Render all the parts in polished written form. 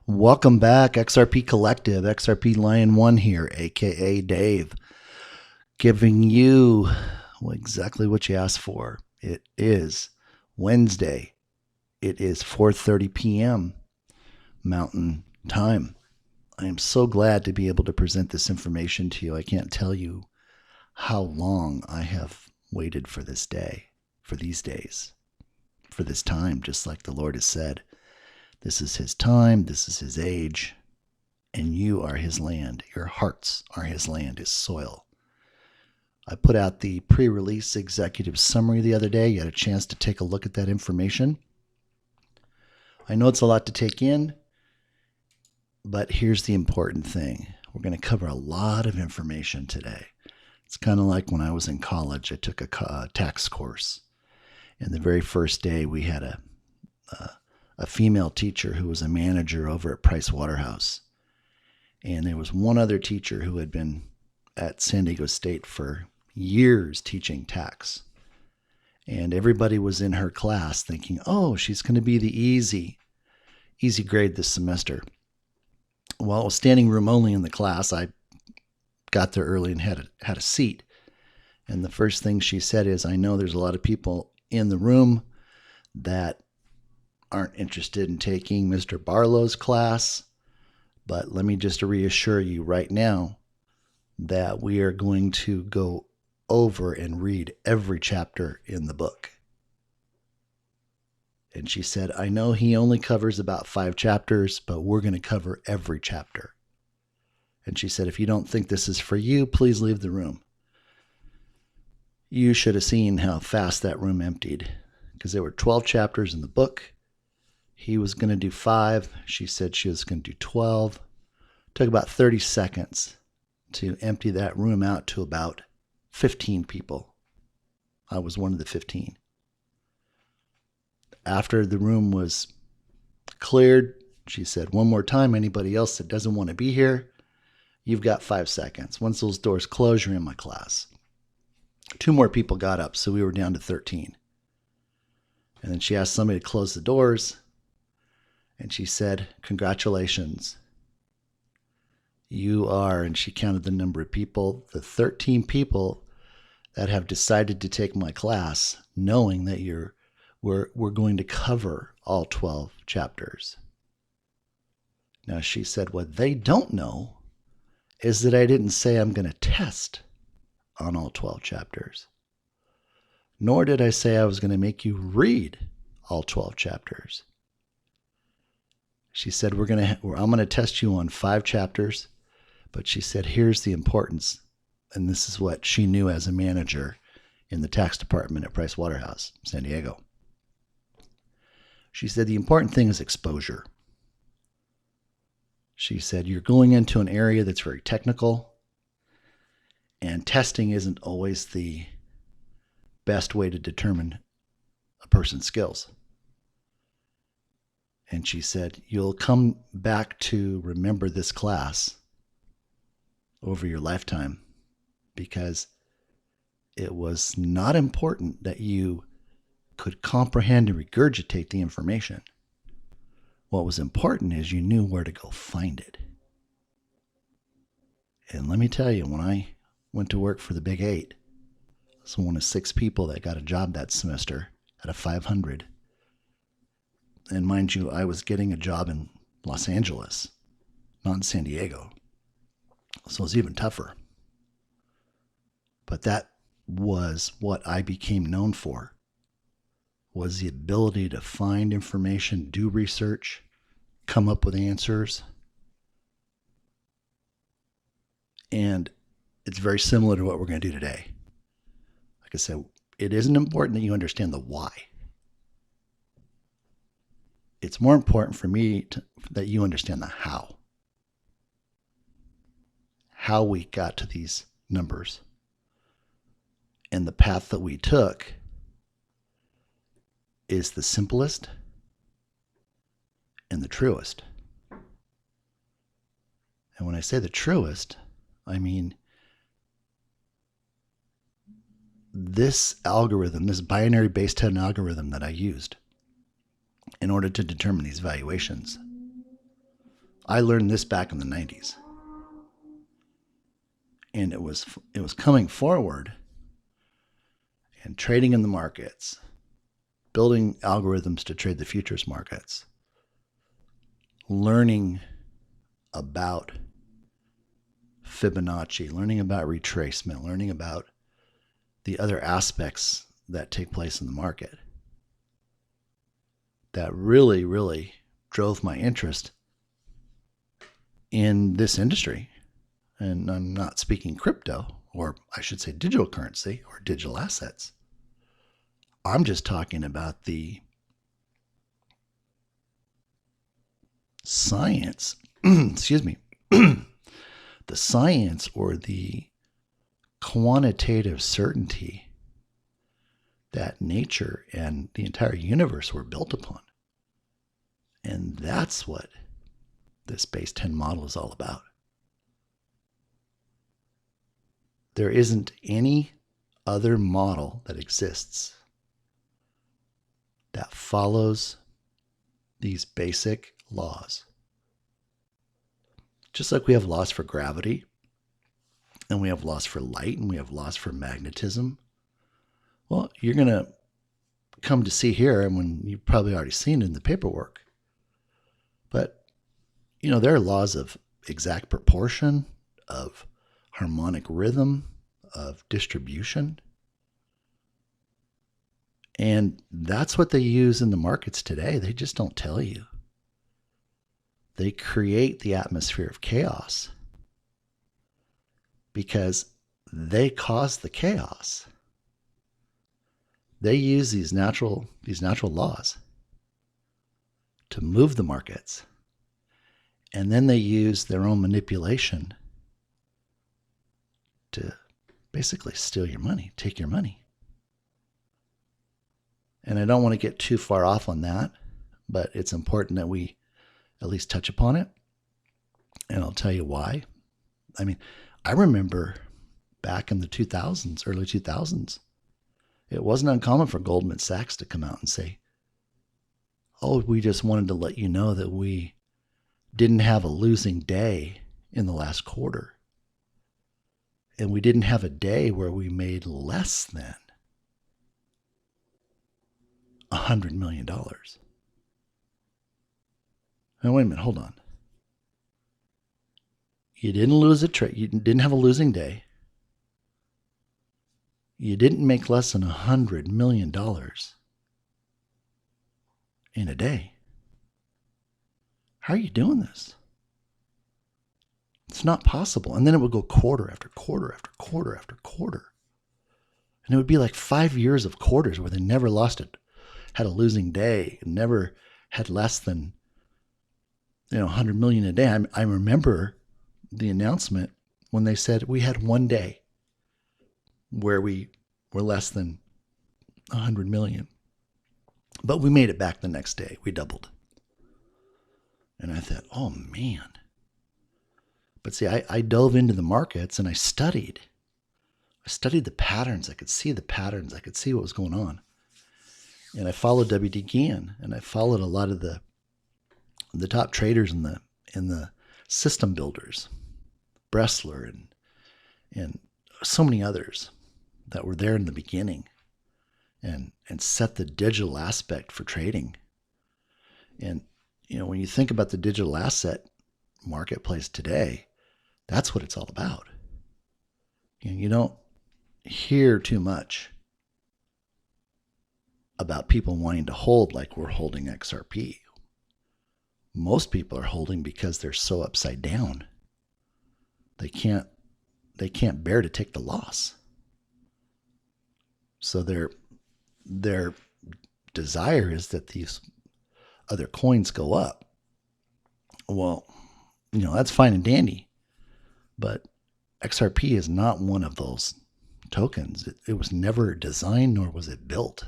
Welcome back, XRP Collective, XRP Lion 1 here, aka Dave, giving you exactly what you asked for. It is Wednesday. It is 4:30 p.m. Mountain Time. I am so glad to be able to present this information to you. I can't tell you how long I have waited for this day, for these days, for this time, just like the Lord has said. This is his time, this is his age, and you are his land. Your hearts are his land, his soil. I put out the pre-release executive summary the other day. You had a chance to take a look at that information. I know it's a lot to take in, but here's the important thing. We're going to cover a lot of information today. It's kind of like when I was in college. I took a tax course, and the very first day we had a female teacher who was a manager over at Price Waterhouse. And there was one other teacher who had been at San Diego State for years teaching tax. And everybody was in her class thinking, oh, she's going to be the easy grade this semester. Well, it was standing room only in the class. I got there early and had a seat. And the first thing she said is, I know there's a lot of people in the room that aren't interested in taking Mr. Barlow's class, but let me just reassure you right now that we are going to go over and read every chapter in the book. And she said, I know he only covers about 5 chapters, but we're going to cover every chapter. And she said, if you don't think this is for you, please leave the room. You should have seen how fast that room emptied, because there were 12 chapters in the book. He was going to do 5. She said she was going to do 12. It took about 30 seconds to empty that room out to about 15 people. I was one of the 15. After the room was cleared, she said, one more time, anybody else that doesn't want to be here, you've got 5 seconds. Once those doors close, you're in my class. 2 more people got up, so we were down to 13. And then she asked somebody to close the doors. And she said, congratulations. You are, and she counted the number of people, the 13 people that have decided to take my class, knowing that we're going to cover all 12 chapters. Now, she said, what they don't know is that I didn't say I'm going to test on all 12 chapters. Nor did I say I was going to make you read all 12 chapters. She said, I'm going to test you on 5 chapters, but she said, here's the importance. And this is what she knew as a manager in the tax department at Price Waterhouse, San Diego. She said, the important thing is exposure. She said, you're going into an area that's very technical, and testing isn't always the best way to determine a person's skills. And she said, you'll come back to remember this class over your lifetime, because it was not important that you could comprehend and regurgitate the information. What was important is you knew where to go find it. And let me tell you, when I went to work for the Big 8, I was one of 6 people that got a job that semester out of 500. And mind you, I was getting a job in Los Angeles, not in San Diego. So it was even tougher. But that was what I became known for, was the ability to find information, do research, come up with answers. And it's very similar to what we're going to do today. Like I said, it isn't important that you understand the why. It's more important for me that you understand the how. How we got to these numbers. And the path that we took is the simplest and the truest. And when I say the truest, I mean this algorithm, this binary base 10 algorithm that I used in order to determine these valuations. I learned this back in the 90s. And it was coming forward and trading in the markets, building algorithms to trade the futures markets, learning about Fibonacci, learning about retracement, learning about the other aspects that take place in the market. That really, really drove my interest in this industry. And I'm not speaking crypto, or I should say digital currency or digital assets. I'm just talking about the science, excuse me, the science or the quantitative certainty that nature and the entire universe were built upon. And that's what this base 10 model is all about. There isn't any other model that exists that follows these basic laws. Just like we have laws for gravity, and we have laws for light, and we have laws for magnetism. Well, you're going to come to see here, and when you've probably already seen it in the paperwork. But, there are laws of exact proportion, of harmonic rhythm, of distribution. And that's what they use in the markets today. They just don't tell you. They create the atmosphere of chaos because they cause the chaos. They use these natural laws to move the markets. And then they use their own manipulation to basically steal your money, take your money. And I don't want to get too far off on that, but it's important that we at least touch upon it. And I'll tell you why. I mean, I remember back in the 2000s, early 2000s, it wasn't uncommon for Goldman Sachs to come out and say, oh, we just wanted to let you know that we didn't have a losing day in the last quarter. And we didn't have a day where we made less than $100 million. Now, wait a minute, hold on. You didn't lose a trade. You didn't have a losing day. You didn't make less than $100 million in a day. How are you doing this? It's not possible. And then it would go quarter after quarter after quarter after quarter. And it would be like 5 years of quarters where they never lost it, had a losing day, and never had less than 100 million a day. I remember the announcement when they said we had one day where we were less than 100 million. But we made it back the next day. We doubled. And I thought, oh man. But see, I dove into the markets and I studied. I studied the patterns. I could see the patterns. I could see what was going on. And I followed W.D. Gann, and I followed a lot of the top traders and the system builders, Bressler and so many others that were there in the beginning and set the digital aspect for trading. And when you think about the digital asset marketplace today, that's what it's all about. You don't hear too much about people wanting to hold like we're holding XRP. Most people are holding because they're so upside down. They can't bear to take the loss. So their desire is that these other coins go up. Well, that's fine and dandy, but XRP is not one of those tokens. It was never designed, nor was it built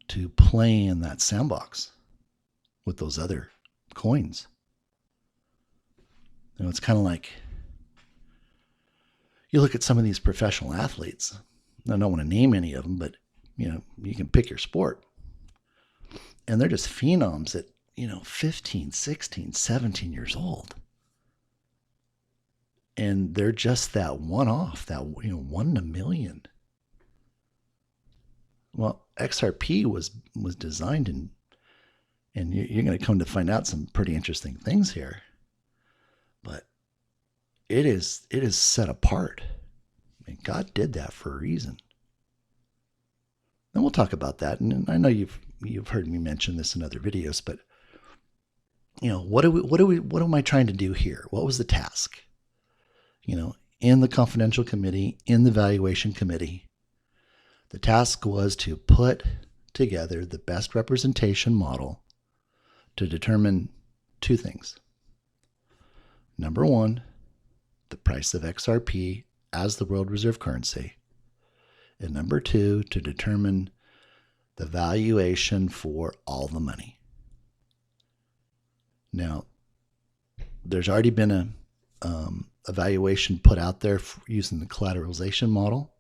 to play in that sandbox with those other coins. It's kind of like you look at some of these professional athletes. I don't want to name any of them, but you can pick your sport. And they're just phenoms at 15, 16, 17 years old. And they're just that one-off, that, 1 in a million. Well, XRP was designed and you're going to come to find out some pretty interesting things here. But it is set apart. I mean, God did that for a reason. And we'll talk about that. And I know you've heard me mention this in other videos, but what am I trying to do here? What was the task? In the confidential committee, in the valuation committee, the task was to put together the best representation model to determine two things. Number one, the price of XRP as the world reserve currency. And number two, to determine the valuation for all the money. Now, there's already been a valuation put out there using the collateralization model.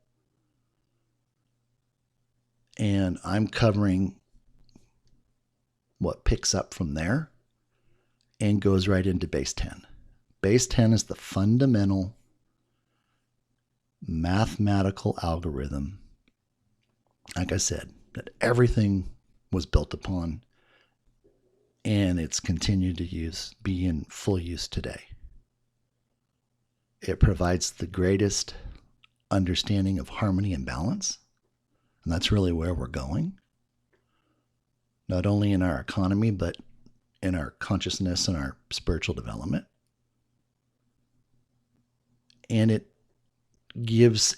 And I'm covering what picks up from there and goes right into base 10. Base 10 is the fundamental mathematical algorithm, like I said, that everything was built upon, and it's continued to be in full use today. It provides the greatest understanding of harmony and balance, and that's really where we're going, not only in our economy, but in our consciousness and our spiritual development. And it gives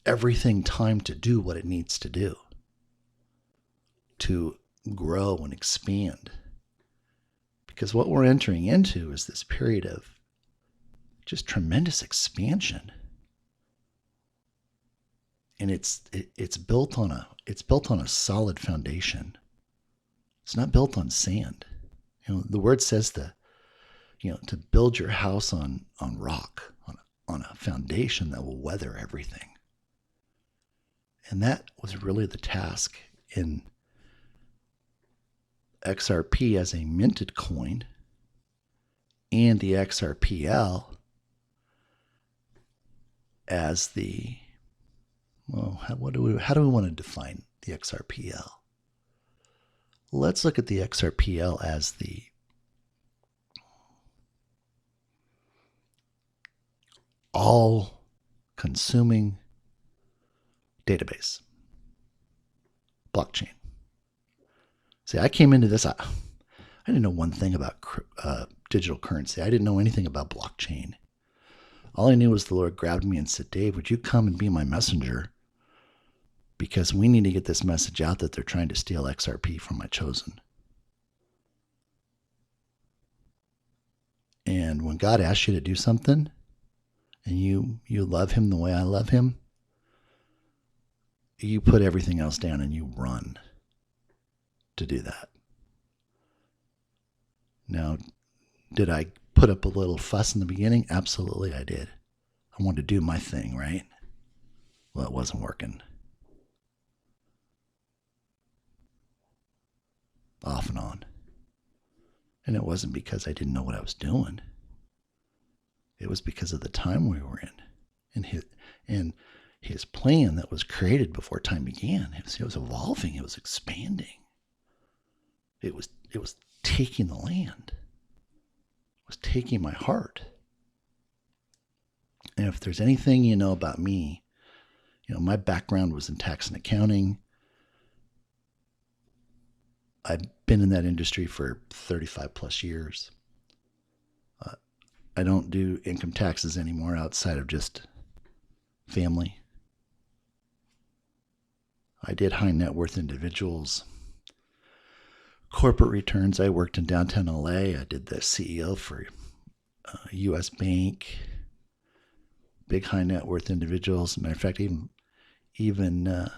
everything time to do what it needs to do, to grow and expand. Because what we're entering into is this period of just tremendous expansion. And it's built on a solid foundation. It's not built on sand. The word says to build your house on rock, on a foundation that will weather everything. And that was really the task in XRP as a minted coin and the XRPL as the, how do we want to define the XRPL? Let's look at the XRPL as the all-consuming database, blockchain. See, I came into this, I didn't know one thing about digital currency. I didn't know anything about blockchain. All I knew was the Lord grabbed me and said, Dave, would you come and be my messenger? Because we need to get this message out that they're trying to steal XRP from my chosen. And when God asks you to do something, and you love him the way I love him, you put everything else down and you run to do that. Now, did I put up a little fuss in the beginning? Absolutely I did. I wanted to do my thing, right? Well, it wasn't working. Off and on. And it wasn't because I didn't know what I was doing. It was because of the time we were in, and his plan that was created before time began. It was evolving. It was expanding. It was taking the land. It was taking my heart. And if there's anything you know about me, my background was in tax and accounting. I've been in that industry for 35 plus years. I don't do income taxes anymore outside of just family. I did high net worth individuals. Corporate returns, I worked in downtown LA. I did the CEO for a U.S. bank. Big high net worth individuals. As a matter of fact, even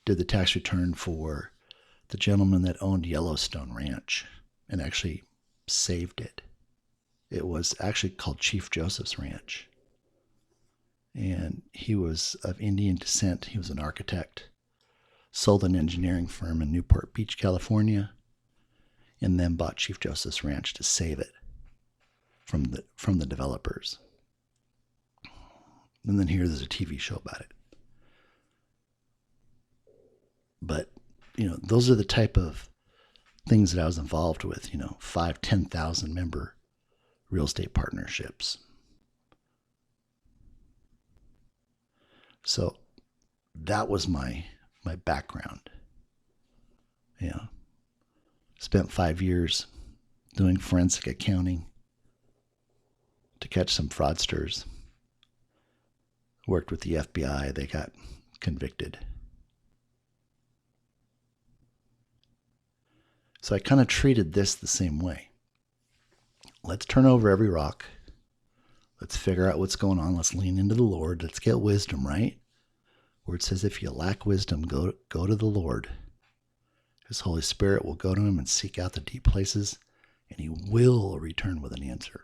did the tax return for the gentleman that owned Yellowstone Ranch and actually saved it. It was actually called Chief Joseph's Ranch. And he was of Indian descent. He was an architect, sold an engineering firm in Newport Beach, California. and then bought Chief Justice Ranch to save it from the developers. And then here's a TV show about it. But, those are the type of things that I was involved with, 5, 10,000 member real estate partnerships. So that was my background. Spent 5 years doing forensic accounting to catch some fraudsters. Worked with the FBI. They got convicted. So I kind of treated this the same way. Let's turn over every rock. Let's figure out what's going on. Let's lean into the Lord. Let's get wisdom, right? Where it says, if you lack wisdom, go to the Lord. His Holy Spirit will go to him and seek out the deep places, and he will return with an answer.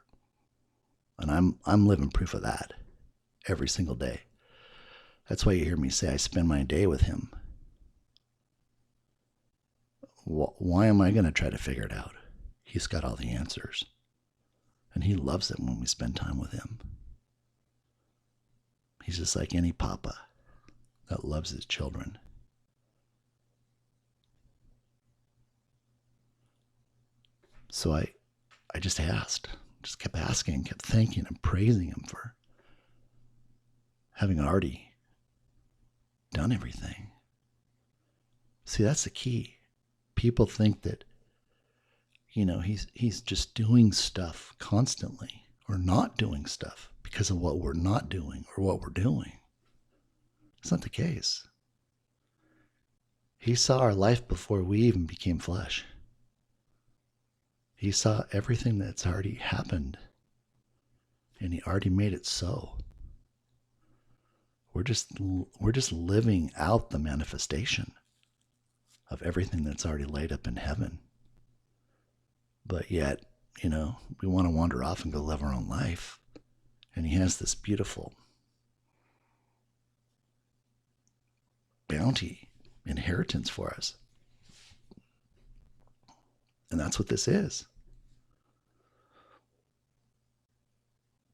And I'm living proof of that every single day. That's why you hear me say I spend my day with him. Why am I going to try to figure it out? He's got all the answers. And he loves it when we spend time with him. He's just like any papa that loves his children. So I just kept asking, kept thanking and praising him for having already done everything. See, that's the key. People think that, he's just doing stuff constantly or not doing stuff because of what we're not doing or what we're doing. It's not the case. He saw our life before we even became flesh. He saw everything that's already happened, and he already made it so. We're just living out the manifestation of everything that's already laid up in heaven. But yet, we want to wander off and go live our own life. And he has this beautiful bounty, inheritance for us. And that's what this is.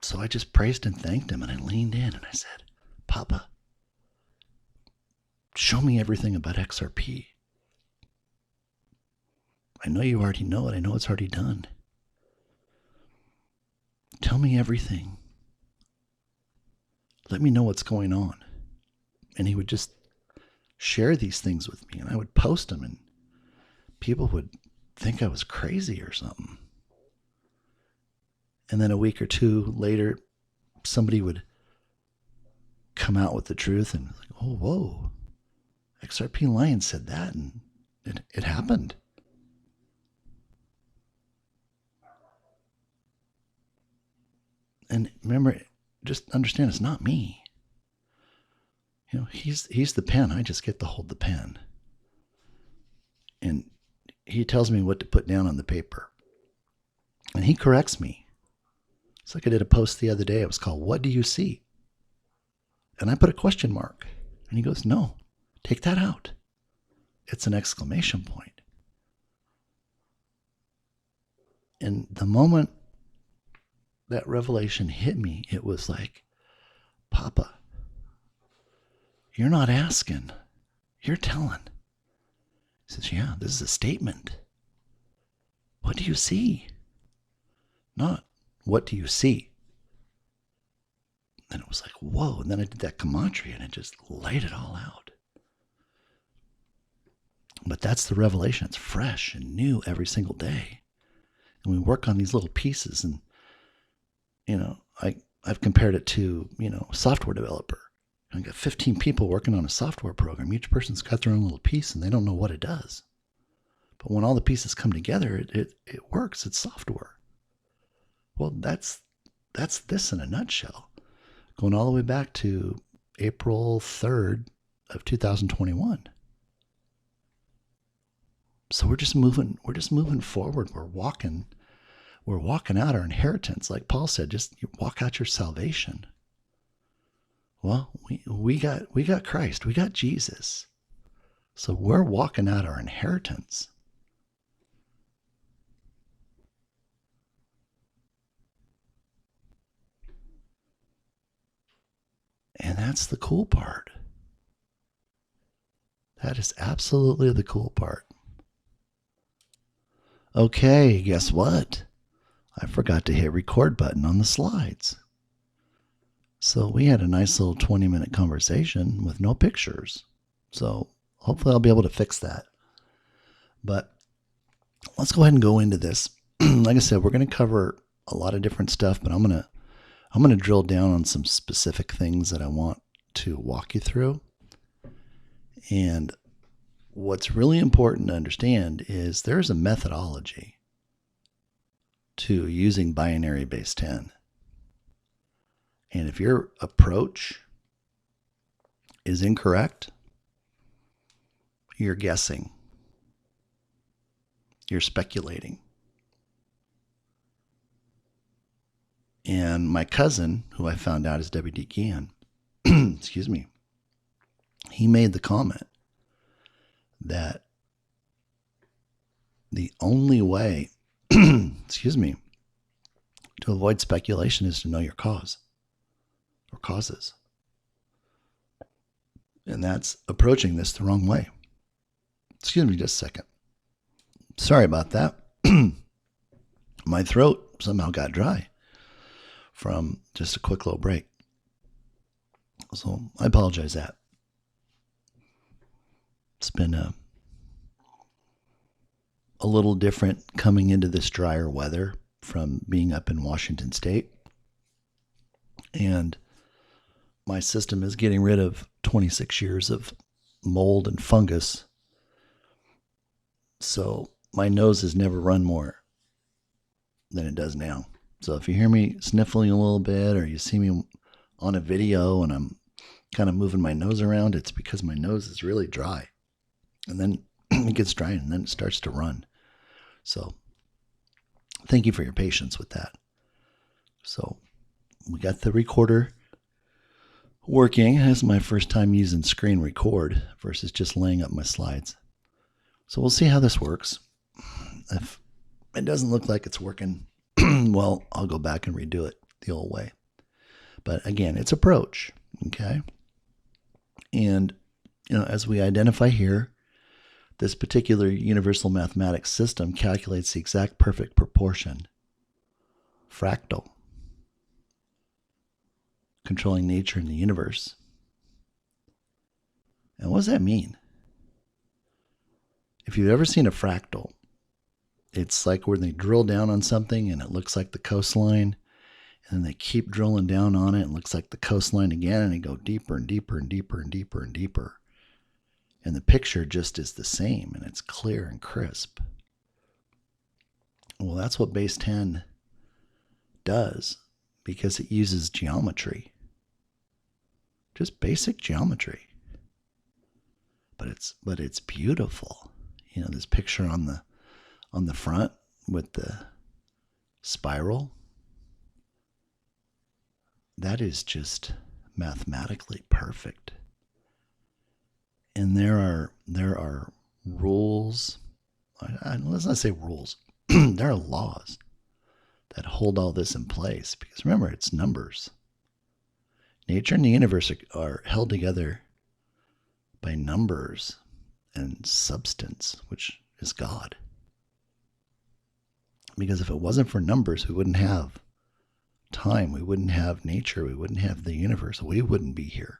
So I just praised and thanked him, and I leaned in and I said, Papa, show me everything about XRP. I know you already know it. I know it's already done. Tell me everything. Let me know what's going on. And he would just share these things with me, and I would post them, and people would think I was crazy or something. And then a week or two later, somebody would come out with the truth and like, oh, whoa, XRP Lion said that, and it happened. And remember, just understand, it's not me. He's the pen. I just get to hold the pen. And he tells me what to put down on the paper. And he corrects me. It's like I did a post the other day. It was called, What Do You See? And I put a question mark. And he goes, no, take that out. It's an exclamation point. And the moment that revelation hit me, it was like, Papa, you're not asking, you're telling. He says, yeah, this is a statement. What do you see? Not, what do you see? And it was like, whoa. And then I did that gematria and it just laid it all out. But that's the revelation. It's fresh and new every single day. And we work on these little pieces. And, I've compared it to, software developer. I got 15 people working on a software program. Each person's got their own little piece and they don't know what it does. But when all the pieces come together, it works. It's software. Well, that's this in a nutshell. Going all the way back to April 3rd of 2021. So we're just moving forward. We're walking out our inheritance. Like Paul said, just walk out your salvation. Well, we got Christ. We got Jesus. So we're walking out our inheritance. that's the cool part. That is absolutely the cool part. Okay, guess what? I forgot to hit record button on the slides. So we had a nice little 20-minute conversation with no pictures. So hopefully I'll be able to fix that. But let's go ahead and go into this. Like I said, we're going to cover a lot of different stuff, but I'm going to drill down on some specific things that I want to walk you through. And what's really important to understand is there's a methodology to using binary base 10. And if your approach is incorrect, you're guessing. You're speculating. And my cousin, who I found out is W.D. Gann, excuse me, he made the comment that the only way, excuse me, to avoid speculation is to know your cause or causes. And that's approaching this the wrong way. Excuse me just a second. Sorry about that. My throat somehow got dry from just a quick little break. So I apologize that. It's been a little different coming into this drier weather from being up in Washington State. And my system is getting rid of 26 years of mold and fungus. So my nose has never run more than it does now. So if you hear me sniffling a little bit or you see me on a video and I'm kind of moving my nose around, it's because my nose is really dry. And then it gets dry and then it starts to run. So thank you for your patience with that. So we got the recorder working. This is my first time using screen record versus just laying up my slides. So we'll see how this works. If it doesn't look like it's working, well, I'll go back and redo it the old way. But again, it's approach, okay? And, as we identify here, this particular universal mathematics system calculates the exact perfect proportion, fractal, controlling nature in the universe. And what does that mean? If you've ever seen a fractal, it's like when they drill down on something and it looks like the coastline, and then they keep drilling down on it and it looks like the coastline again, and they go deeper and deeper and deeper and deeper and deeper. And the picture just is the same, and it's clear and crisp. Well, that's what base 10 does, because it uses geometry. Just basic geometry. But it's beautiful. This picture on the front with the spiral, that is just mathematically perfect. And there are rules. Let's not say rules. There are laws that hold all this in place, because remember, it's numbers. Nature and the universe are held together by numbers and substance, which is God. Because if it wasn't for numbers, we wouldn't have time, we wouldn't have nature, we wouldn't have the universe, we wouldn't be here.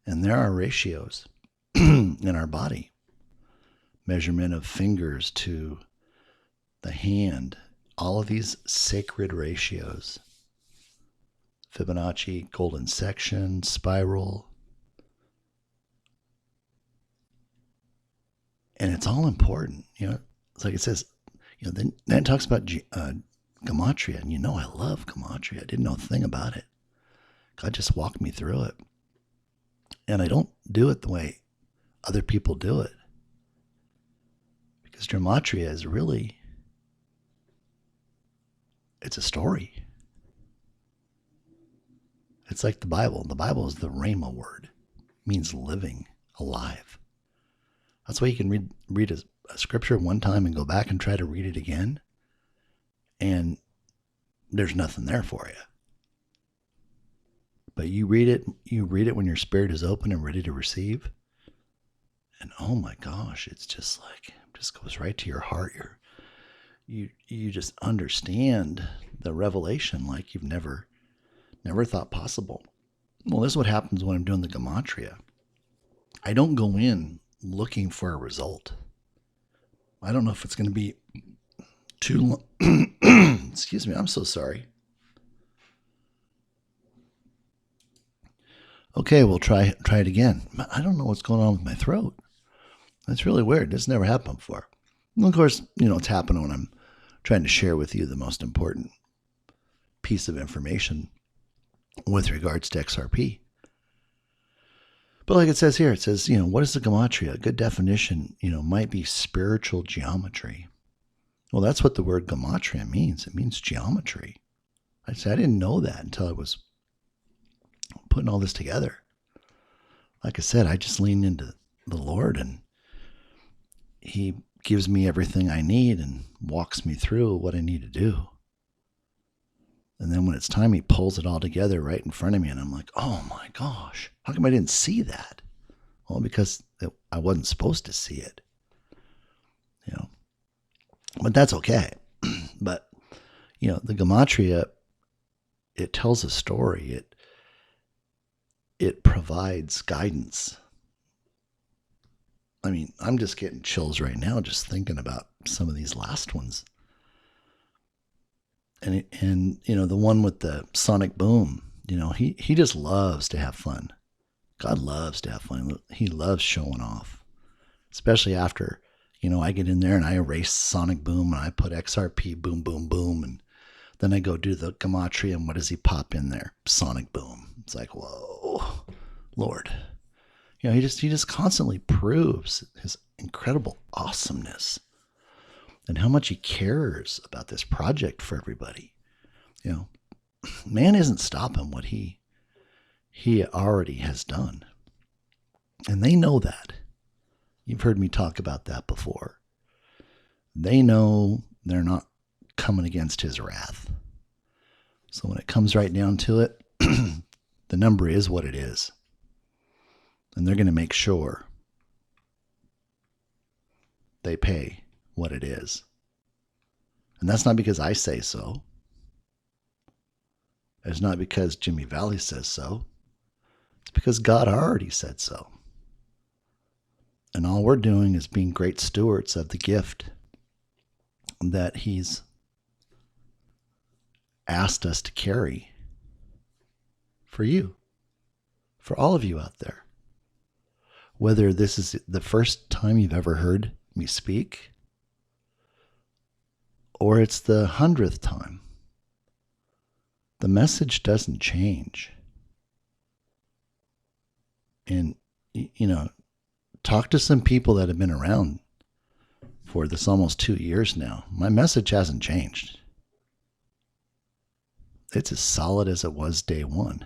And there are ratios in our body. Measurement of fingers to the hand. All of these sacred ratios. Fibonacci, golden section, spiral. And it's all important. It's like it says, then it talks about gematria. And I love gematria. I didn't know a thing about it. God just walked me through it. And I don't do it the way other people do it. Because gematria is really, it's a story. It's like the Bible. The Bible is the Rhema word. It means living, alive. That's why you can read a scripture one time and go back and try to read it again. And there's nothing there for you. But you read it when your spirit is open and ready to receive. And oh my gosh, it's just like, it just goes right to your heart. You just understand the revelation like you've never thought possible. Well, this is what happens when I'm doing the gematria. I don't go in looking for a result. I don't know if it's going to be too long. Excuse me, I'm so sorry. Okay, we'll try it again. I don't know what's going on with my throat. That's really weird. This never happened before. And of course, it's happening when I'm trying to share with you the most important piece of information with regards to XRP. But like it says here, it says, what is the gematria? A good definition, might be spiritual geometry. Well, that's what the word gematria means. It means geometry. I didn't know that until I was putting all this together. Like I said, I just lean into the Lord, and He gives me everything I need and walks me through what I need to do. And then when it's time, He pulls it all together right in front of me, and I'm like, oh my gosh, how come I didn't see that? Well, because I wasn't supposed to see it. But that's okay. But, the gematria, it tells a story. It provides guidance. I mean, I'm just getting chills right now just thinking about some of these last ones. And the one with the sonic boom, he just loves to have fun. God loves to have fun. He loves showing off, especially after, I get in there and I erase sonic boom and I put XRP boom, boom, boom. And then I go do the gematria, and what does he pop in there? Sonic boom. It's like, whoa, Lord. He just constantly proves His incredible awesomeness and how much He cares about this project for everybody. Man isn't stopping what he already has done. And they know that. You've heard me talk about that before. They know they're not coming against His wrath. So when it comes right down to it, the number is what it is. And they're going to make sure they pay what it is. And that's not because I say so. It's not because Jimmy Valley says so. It's because God already said so. And all we're doing is being great stewards of the gift that He's asked us to carry for you, for all of you out there. Whether this is the first time you've ever heard me speak, or it's the 100th time, the message doesn't change. And, talk to some people that have been around for this almost 2 years now. My message hasn't changed. It's as solid as it was day one.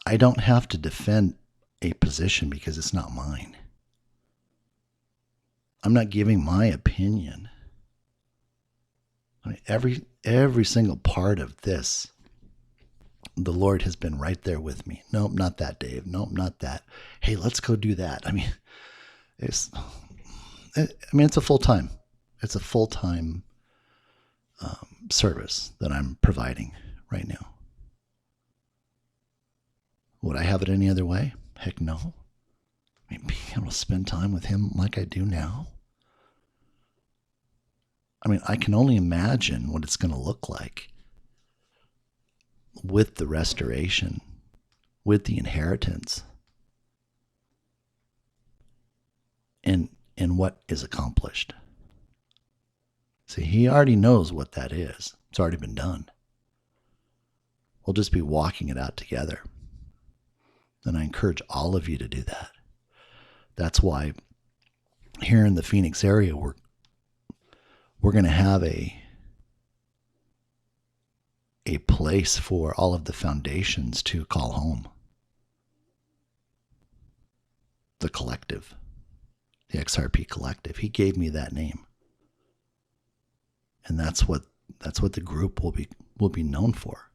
I don't have to defend a position because it's not mine. I'm not giving my opinion. I mean, every single part of this, the Lord has been right there with me. Nope, not that, Dave. Nope, not that. Hey, let's go do that. I mean, it's a full-time. It's a full-time service that I'm providing right now. Would I have it any other way? Heck no. I mean, being able to spend time with Him like I do now. I mean, I can only imagine what it's going to look like with the restoration, with the inheritance, and what is accomplished. See, He already knows what that is. It's already been done. We'll just be walking it out together. And I encourage all of you to do that. That's why here in the Phoenix area, we're going to have a place for all of the foundations to call home. The collective, the XRP collective. He gave me that name. And that's what the group will be known for.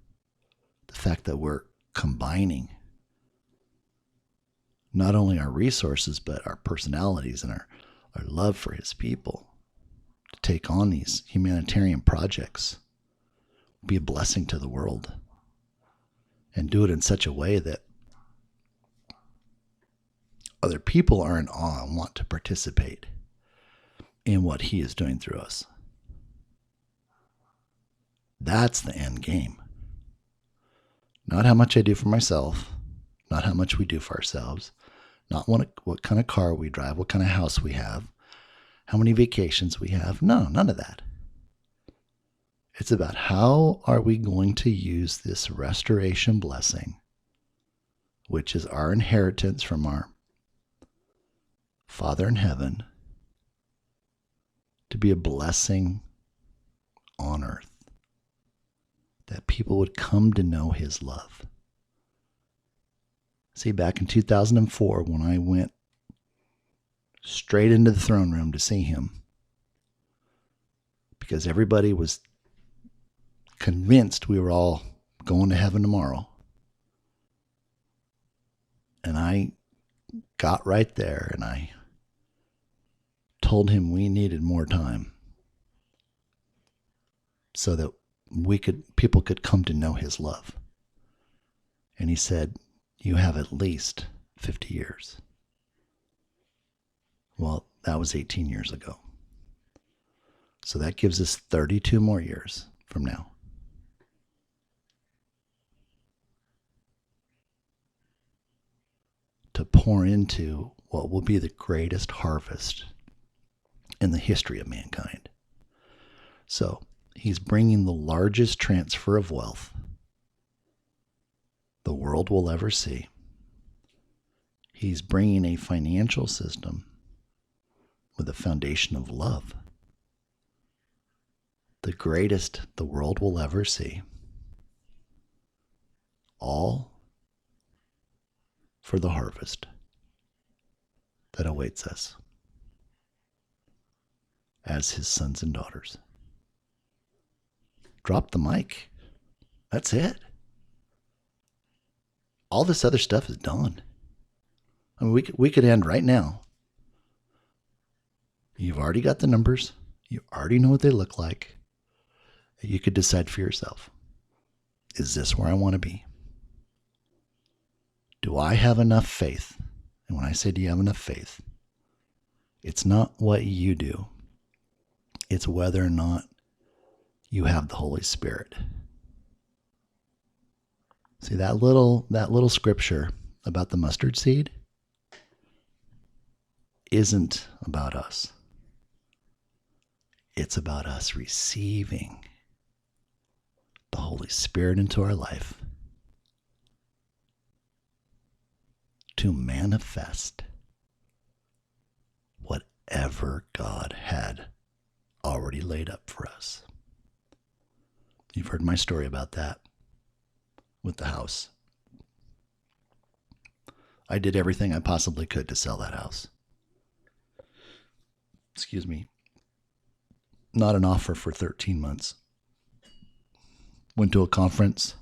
The the fact that we're combining not only our resources, but our personalities and our love for his people to take on these humanitarian projects, be a blessing to the world, and do it in such a way that other people are in awe and want to participate in what he is doing through us. That's the end game. Not how much I do for myself, not how much we do for ourselves, not what kind of car we drive, what kind of house we have, how many vacations we have. No, none of that. It's about how are we going to use this restoration blessing, which is our inheritance from our Father in heaven, to be a blessing on earth, that people would come to know his love. See, back in 2004, when I went straight into the throne room to see him, because everybody was convinced we were all going to heaven tomorrow, and I got right there and I told him we needed more time so that people could come to know his love. And he said, you have at least 50 years. Well, that was 18 years ago. So that gives us 32 more years from now. To pour into what will be the greatest harvest in the history of mankind. So he's bringing the largest transfer of wealth the world will ever see. He's bringing a financial system with a foundation of love, the greatest the world will ever see, all for the harvest that awaits us as his sons and daughters. Drop the mic. That's it. All this other stuff is done. I mean, we could end right now. You've already got the numbers. You already know what they look like. You could decide for yourself. Is this where I want to be? Do I have enough faith? And when I say do you have enough faith, it's not what you do. It's whether or not you have the Holy Spirit. See, that little scripture about the mustard seed isn't about us. It's about us receiving the Holy Spirit into our life to manifest whatever God had already laid up for us. You've heard my story about that with the house. I did everything I possibly could to sell that house. Excuse me. Not an offer for 13 months. Went to a conference.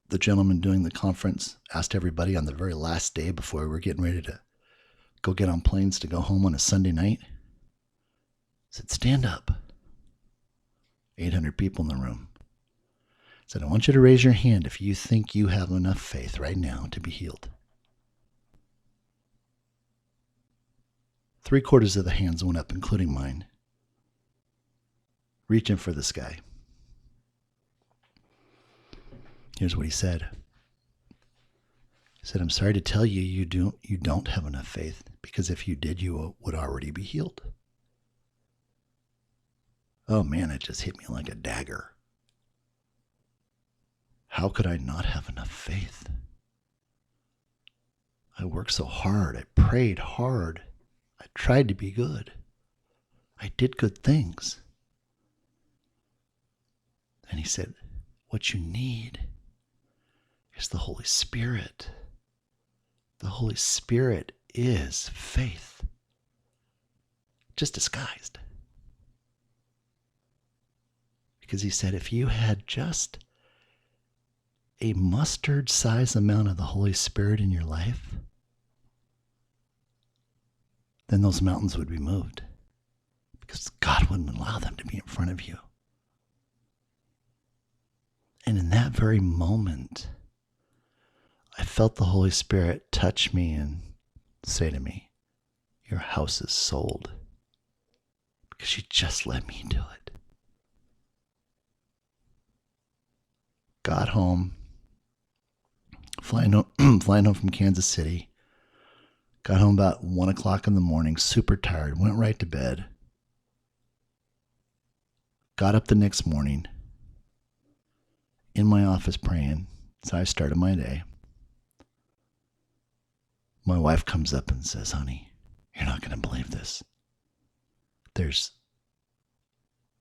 The gentleman doing the conference asked everybody on the very last day before we were getting ready to go get on planes to go home on a Sunday night. Said, stand up. 800 people in the room. Said, I want you to raise your hand if you think you have enough faith right now to be healed. 3/4 of the hands went up, including mine. Reaching for the sky. Here's what he said. He said, I'm sorry to tell you, you don't have enough faith, because if you did, you would already be healed. Oh man, it just hit me like a dagger. How could I not have enough faith? I worked so hard. I prayed hard. I tried to be good. I did good things. And he said, what you need is the Holy Spirit. The Holy Spirit is faith, just disguised. Because he said, if you had just a mustard size amount of the Holy Spirit in your life, then those mountains would be moved, because God wouldn't allow them to be in front of you. And in that very moment, I felt the Holy Spirit touch me and say to me, your house is sold, because you just let me do it. Got home, flying home from Kansas City. Got home about 1 o'clock in the morning, super tired, went right to bed. Got up the next morning, in my office praying. So I started my day. My wife comes up and says, honey, you're not going to believe this. There's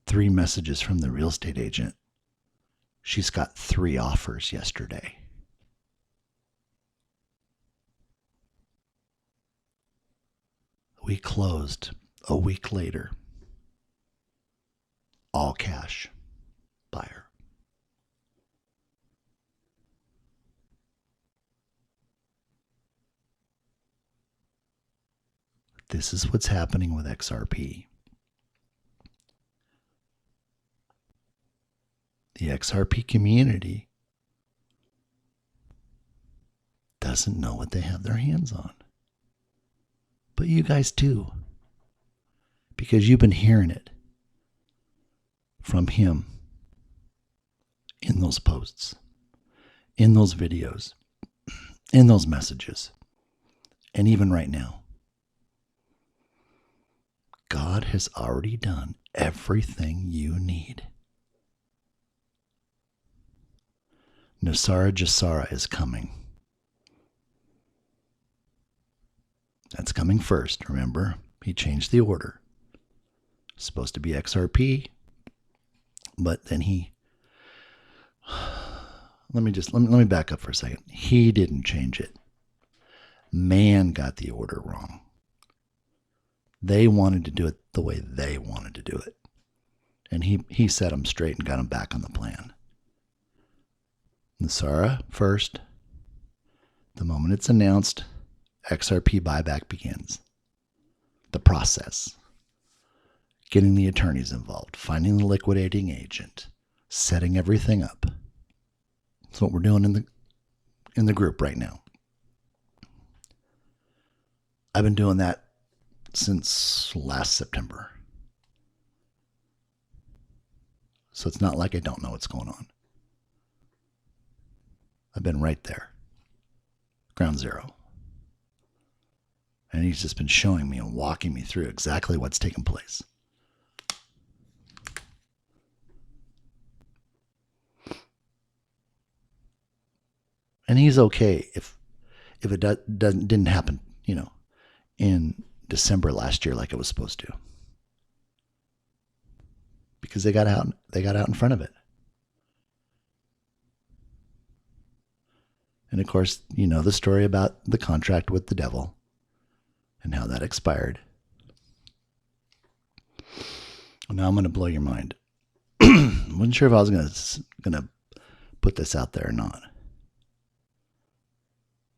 3 messages from the real estate agent. She's got 3 offers yesterday. We closed a week later. All cash buyer. This is what's happening with XRP. The XRP community doesn't know what they have their hands on. But you guys do. Because you've been hearing it from him in those posts, in those videos, in those messages, and even right now. God has already done everything you need. Nosara Jasara is coming. That's coming first, remember? He changed the order. It's supposed to be XRP, but then let me back up for a second. He didn't change it. Man got the order wrong. They wanted to do it the way they wanted to do it. And he set them straight and got them back on the plan. Nosara first. The moment it's announced, XRP buyback begins. The process. Getting the attorneys involved, finding the liquidating agent, setting everything up. That's what we're doing in the group right now. I've been doing that since last September. So it's not like I don't know what's going on. I've been right there. Ground zero. And he's just been showing me and walking me through exactly what's taken place. And he's okay if it didn't happen, in December last year like it was supposed to. Because they got out in front of it. And of course, you know the story about the contract with the devil and how that expired. Now I'm going to blow your mind. Wasn't sure if I was going to put this out there or not.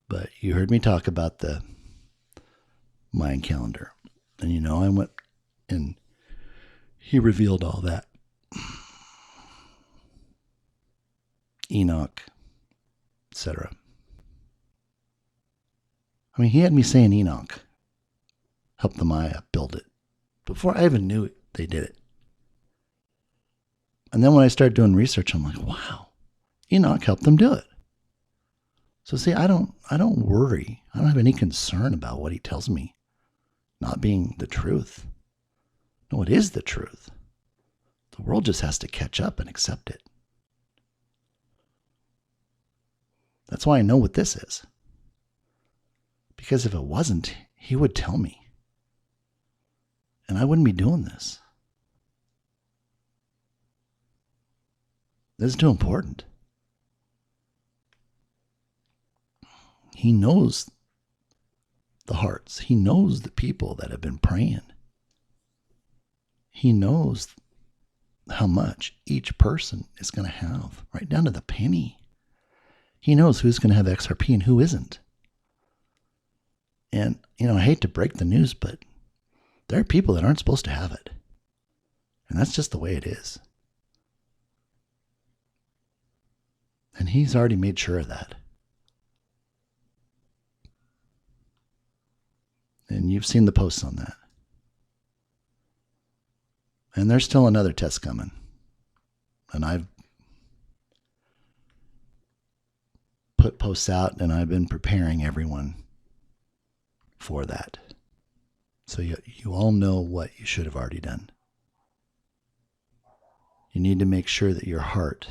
But you heard me talk about the Mayan calendar. And I went and he revealed all that. Enoch, etc. I mean, he had me saying Enoch helped the Maya build it before I even knew they did it. And then when I started doing research, I'm like, wow, Enoch helped them do it. So see, I don't worry. I don't have any concern about what he tells me not being the truth. No, it is the truth. The world just has to catch up and accept it. That's why I know what this is. Because if it wasn't, he would tell me. And I wouldn't be doing this. This is too important. He knows the hearts. He knows the people that have been praying. He knows how much each person is going to have, right down to the penny. He knows who's going to have XRP and who isn't. And, I hate to break the news, but there are people that aren't supposed to have it. And that's just the way it is. And he's already made sure of that. And you've seen the posts on that. And there's still another test coming. And I've put posts out and I've been preparing everyone for that. So you all know what you should have already done. You need to make sure that your heart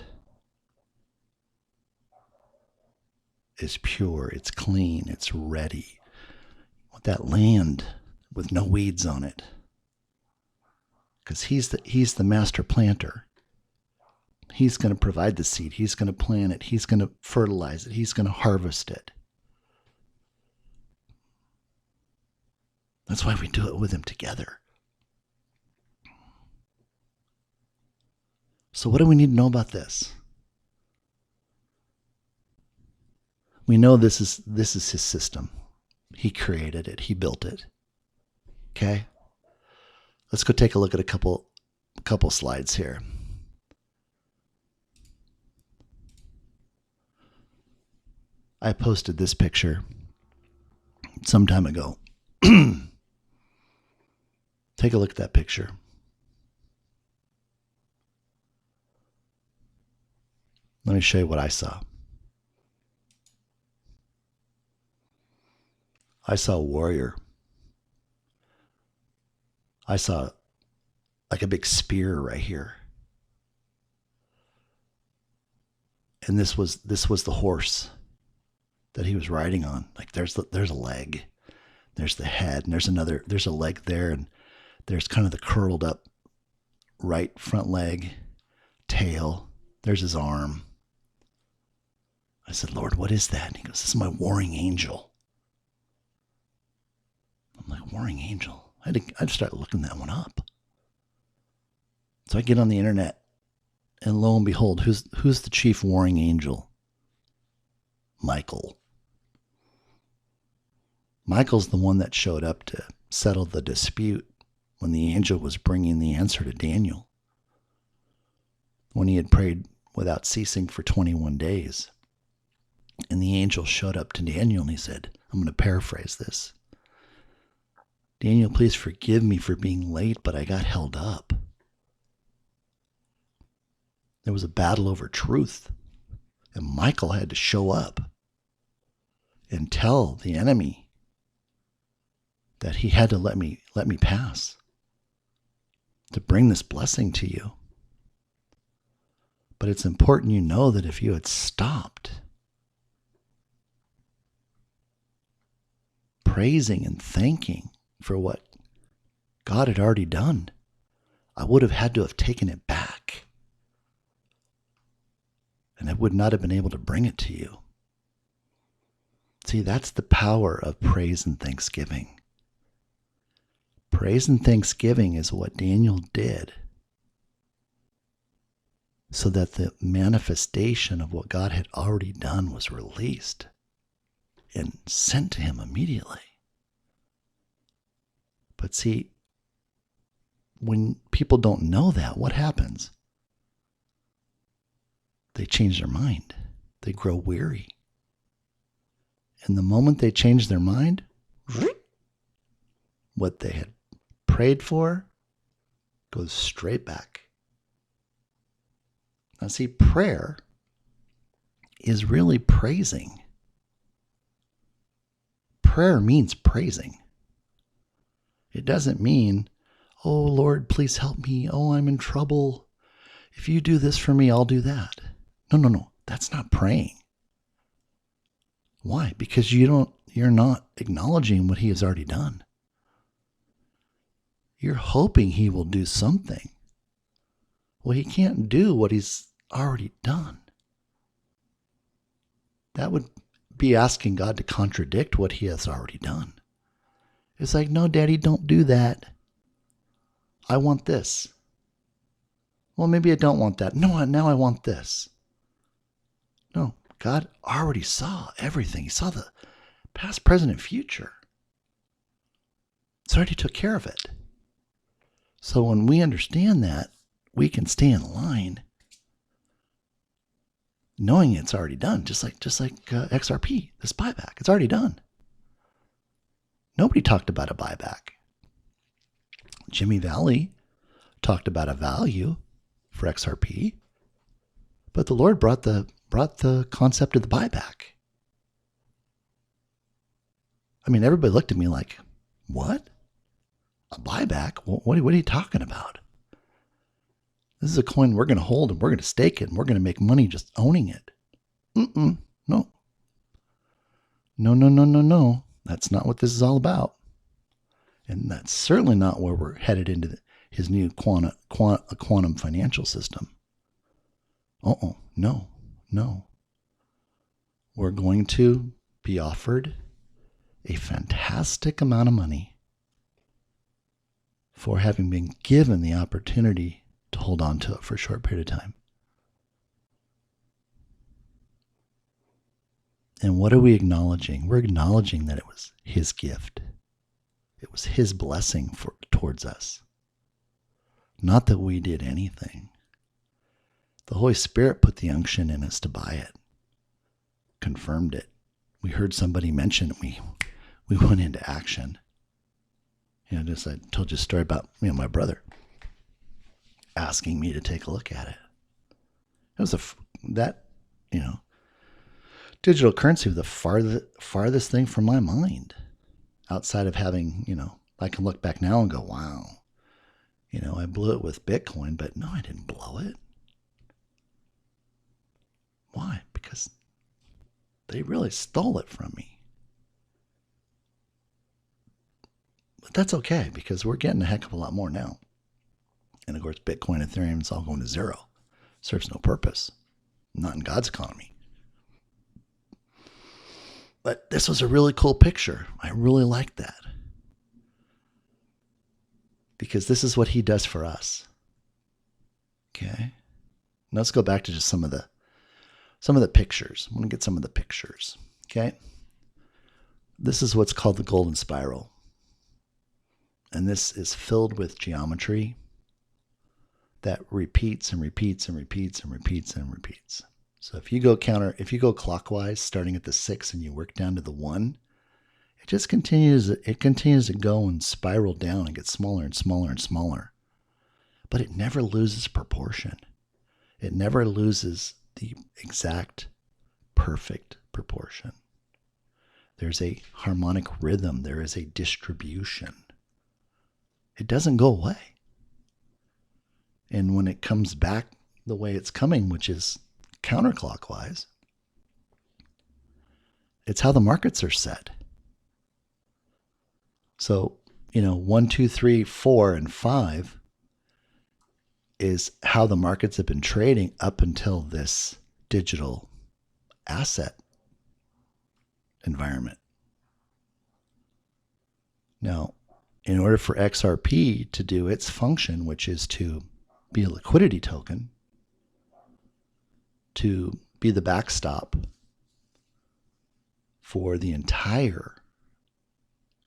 is pure, it's clean, it's ready. Want that land with no weeds on it. Because he's the master planter. He's going to provide the seed. He's going to plant it. He's going to fertilize it. He's going to harvest it. That's why we do it with him together. So what do we need to know about this? We know this is his system. He created it. He built it. Okay? Let's go take a look at a couple slides here. I posted this picture some time ago. Take a look at that picture. Let me show you what I saw. I saw a warrior. I saw like a big spear right here. And this was the horse that he was riding on. Like there's a leg, there's the head, and there's a leg there, and there's kind of the curled up right front leg, tail, there's his arm. I said, Lord, what is that? And he goes, this is my warring angel. I'm like, warring angel? I had to start looking that one up. So I get on the internet, and lo and behold, who's the chief warring angel? Michael. Michael's the one that showed up to settle the dispute when the angel was bringing the answer to Daniel, when he had prayed without ceasing for 21 days. And the angel showed up to Daniel and he said, I'm going to paraphrase this. Daniel, please forgive me for being late, but I got held up. There was a battle over truth, and Michael had to show up and tell the enemy that he had to let me pass to bring this blessing to you. But it's important you know that if you had stopped praising and thanking for what God had already done, I would have had to have taken it back. And I would not have been able to bring it to you. See, that's the power of praise and thanksgiving. Praise and thanksgiving is what Daniel did so that the manifestation of what God had already done was released and sent to him immediately. But see, when people don't know that, what happens? They change their mind. They grow weary. And the moment they change their mind, what they had prayed for goes straight back. Now see, prayer is really praising. Prayer means praising. It doesn't mean, oh Lord, please help me. Oh, I'm in trouble. If you do this for me, I'll do that. No. That's not praying. Why? Because you're not acknowledging what he has already done. You're hoping he will do something. Well, he can't do what he's already done. That would be asking God to contradict what he has already done. It's like, no, Daddy, don't do that. I want this. Well, maybe I don't want that. No, now I want this. No, God already saw everything. He saw the past, present, and future. So already took care of it. So when we understand that, we can stay in line knowing it's already done, just like XRP, this buyback. It's already done. Nobody talked about a buyback. Jimmy Valley talked about a value for XRP, but the Lord brought the concept of the buyback. I mean, everybody looked at me like, what? A buyback? What are you talking about? This is a coin we're going to hold and we're going to stake it and we're going to make money just owning it. No. No. That's not what this is all about. And that's certainly not where we're headed into his new quantum financial system. No. We're going to be offered a fantastic amount of money for having been given the opportunity to hold on to it for a short period of time. And what are we acknowledging? We're acknowledging that it was his gift. It was his blessing towards us. Not that we did anything. The Holy Spirit put the unction in us to buy it. Confirmed it. We heard somebody mention it. We went into action. I told you a story about my brother asking me to take a look at it. It was digital currency was the farthest thing from my mind, outside of having, I can look back now and go, wow, I blew it with Bitcoin, but no, I didn't blow it. Why? Because they really stole it from me. But that's okay, because we're getting a heck of a lot more now. And of course, Bitcoin, Ethereum, it's all going to zero. Serves no purpose. Not in God's economy. But this was a really cool picture. I really liked that. Because this is what he does for us. Okay. Now let's go back to just some of the pictures. I want to get some of the pictures. Okay. This is what's called the golden spiral. And this is filled with geometry that repeats and repeats and repeats and repeats and repeats. So if you go clockwise, starting at the 6 and you work down to the 1, it just continues to go and spiral down and get smaller and smaller and smaller. But it never loses proportion. It never loses the exact perfect proportion. There's a harmonic rhythm. There is a distribution. It doesn't go away. And when it comes back the way it's coming, which is counterclockwise, it's how the markets are set. So, 1, 2, 3, 4, and 5 is how the markets have been trading up until this digital asset environment. Now, in order for XRP to do its function, which is to be a liquidity token, to be the backstop for the entire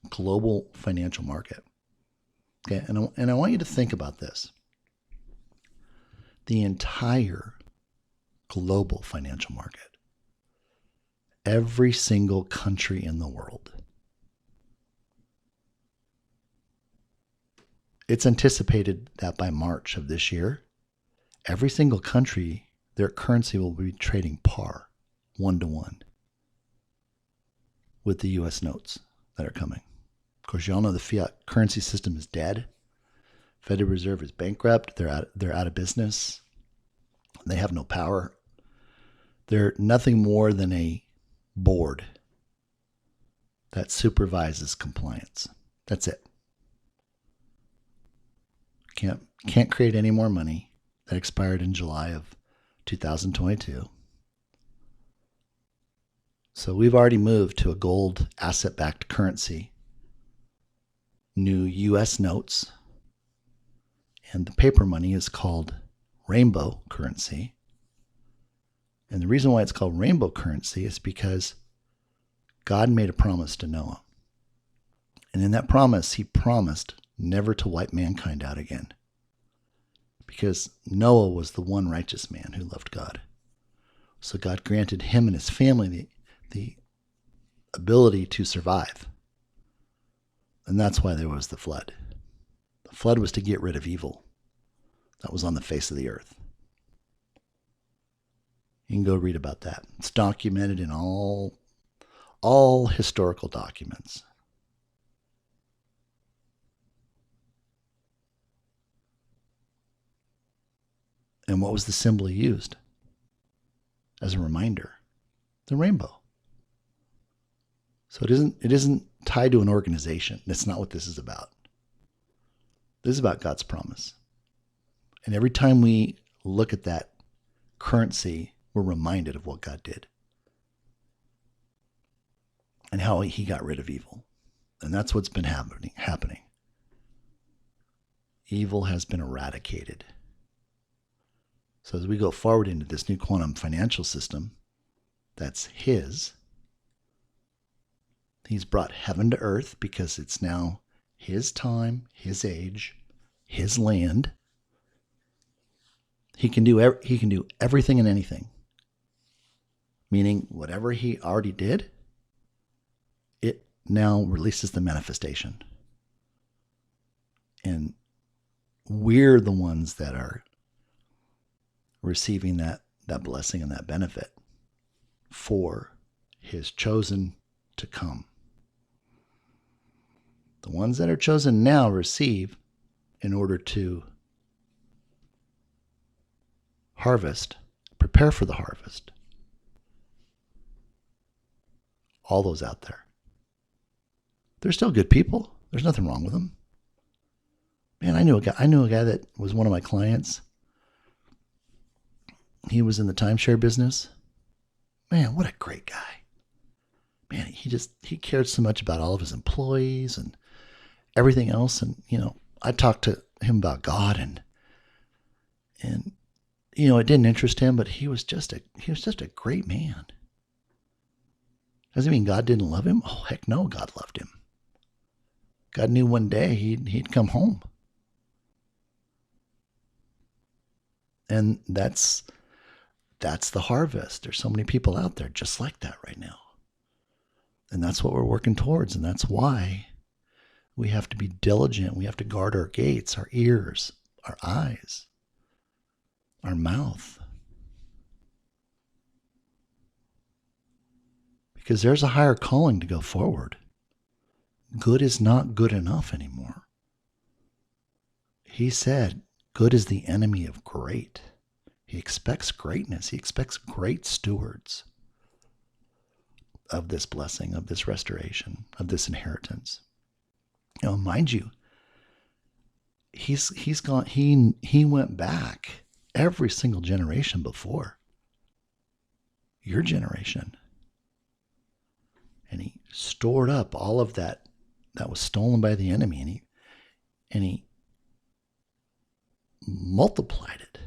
global financial market. Okay, and I want you to think about this. The entire global financial market. Every single country in the world. It's anticipated that by March of this year, every single country, their currency will be trading par, 1-to-1, with the U.S. notes that are coming. Of course, you all know the fiat currency system is dead. Federal Reserve is bankrupt. They're out of business. They have no power. They're nothing more than a board that supervises compliance. That's it. Can't create any more money. That expired in July of 2022. So we've already moved to a gold asset-backed currency, new U.S. notes, and the paper money is called rainbow currency. And the reason why it's called rainbow currency is because God made a promise to Noah. And in that promise, he promised never to wipe mankind out again. Because Noah was the one righteous man who loved God. So God granted him and his family the ability to survive. And that's why there was the flood. The flood was to get rid of evil that was on the face of the earth. You can go read about that. It's documented in all historical documents. And what was the symbol he used as a reminder? The rainbow. So it isn't tied to an organization. That's not what this is about. This is about God's promise. And every time we look at that currency, we're reminded of what God did and how he got rid of evil. And that's what's been happening. Evil has been eradicated. So as we go forward into this new quantum financial system, that's his. He's brought heaven to earth because it's now his time, his age, his land. He can do everything and anything. Meaning whatever he already did, it now releases the manifestation. And we're the ones that are receiving that blessing and that benefit for his chosen to come. The ones that are chosen now receive in order to harvest, prepare for the harvest. All those out there. They're still good people. There's nothing wrong with them. Man, I knew a guy that was one of my clients. He was in the timeshare business. Man, what a great guy. Man, he cared so much about all of his employees and everything else. And, I talked to him about God and it didn't interest him, but he was just a great man. Doesn't mean God didn't love him. Oh, heck no, God loved him. God knew one day he'd come home. And that's the harvest. There's so many people out there just like that right now. And that's what we're working towards. And that's why we have to be diligent. We have to guard our gates, our ears, our eyes, our mouth. Because there's a higher calling to go forward. Good is not good enough anymore. He said, good is the enemy of great. He expects greatness. He expects great stewards of this blessing, of this restoration, of this inheritance. Mind you, he's gone. He went back every single generation before your generation, and he stored up all of that was stolen by the enemy, and he multiplied it.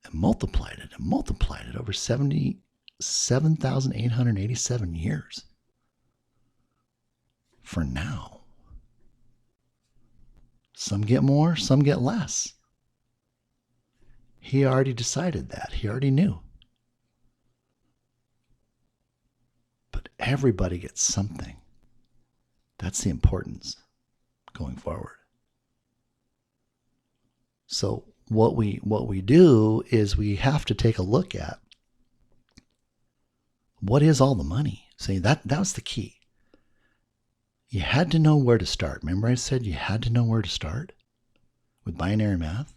And multiplied it and multiplied it over 77,887 years. For now. Some get more, some get less. He already decided that. He already knew. But everybody gets something. That's the importance going forward. So what we do is we have to take a look at what is all the money. See, that was the key. You had to know where to start. Remember I said you had to know where to start with binary math?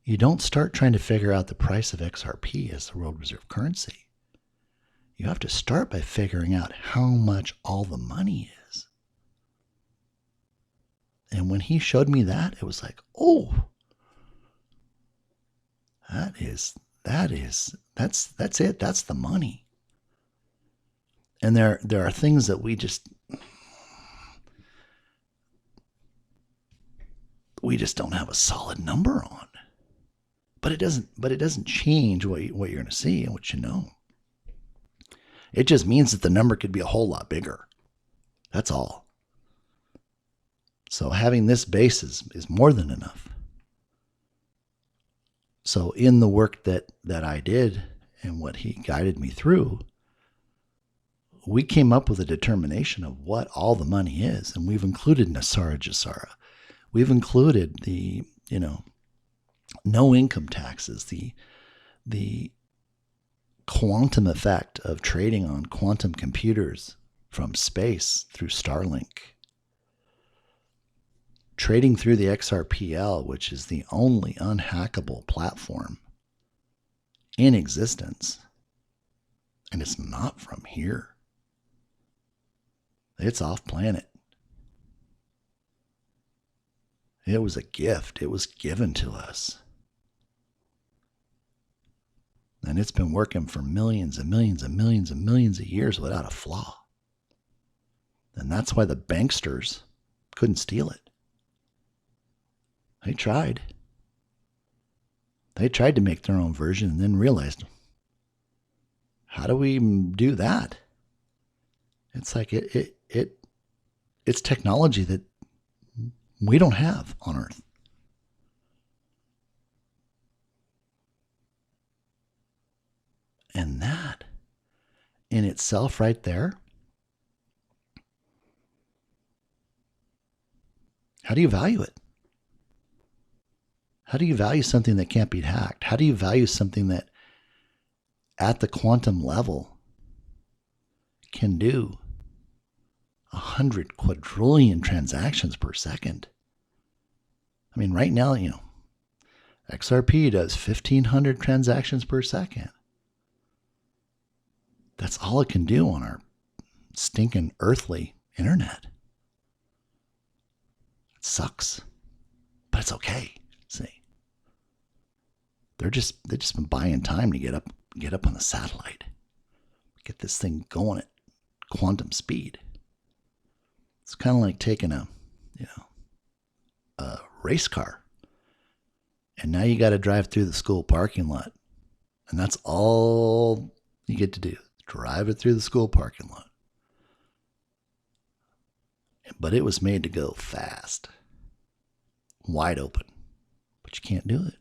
You don't start trying to figure out the price of XRP as the world reserve currency. You have to start by figuring out how much all the money is. And when he showed me that, it was like, oh, that's it. That's the money. And there are things that we just don't have a solid number on. But it doesn't change what you're going to see and what you know. It just means that the number could be a whole lot bigger. That's all. So having this base is more than enough. So in the work that I did and what he guided me through, we came up with a determination of what all the money is. And we've included Nasara Jasara. We've included the, no income taxes, the quantum effect of trading on quantum computers from space through Starlink. Trading through the XRPL, which is the only unhackable platform in existence. And it's not from here. It's off planet. It was a gift. It was given to us. And it's been working for millions and millions and millions and millions of years without a flaw. And that's why the banksters couldn't steal it. They tried. They tried to make their own version and then realized, how do we do that? It's like it's technology that we don't have on Earth. And that in itself right there, how do you value it? How do you value something that can't be hacked? How do you value something that at the quantum level can do 100 quadrillion transactions per second? I mean, right now, XRP does 1,500 transactions per second. That's all it can do on our stinking earthly internet. It sucks, but it's okay. See, they've just been buying time to get up on the satellite, get this thing going at quantum speed. It's kind of like taking a race car, and now you got to drive through the school parking lot, and that's all you get to do. Drive it through the school parking lot. But it was made to go fast, wide open, but you can't do it.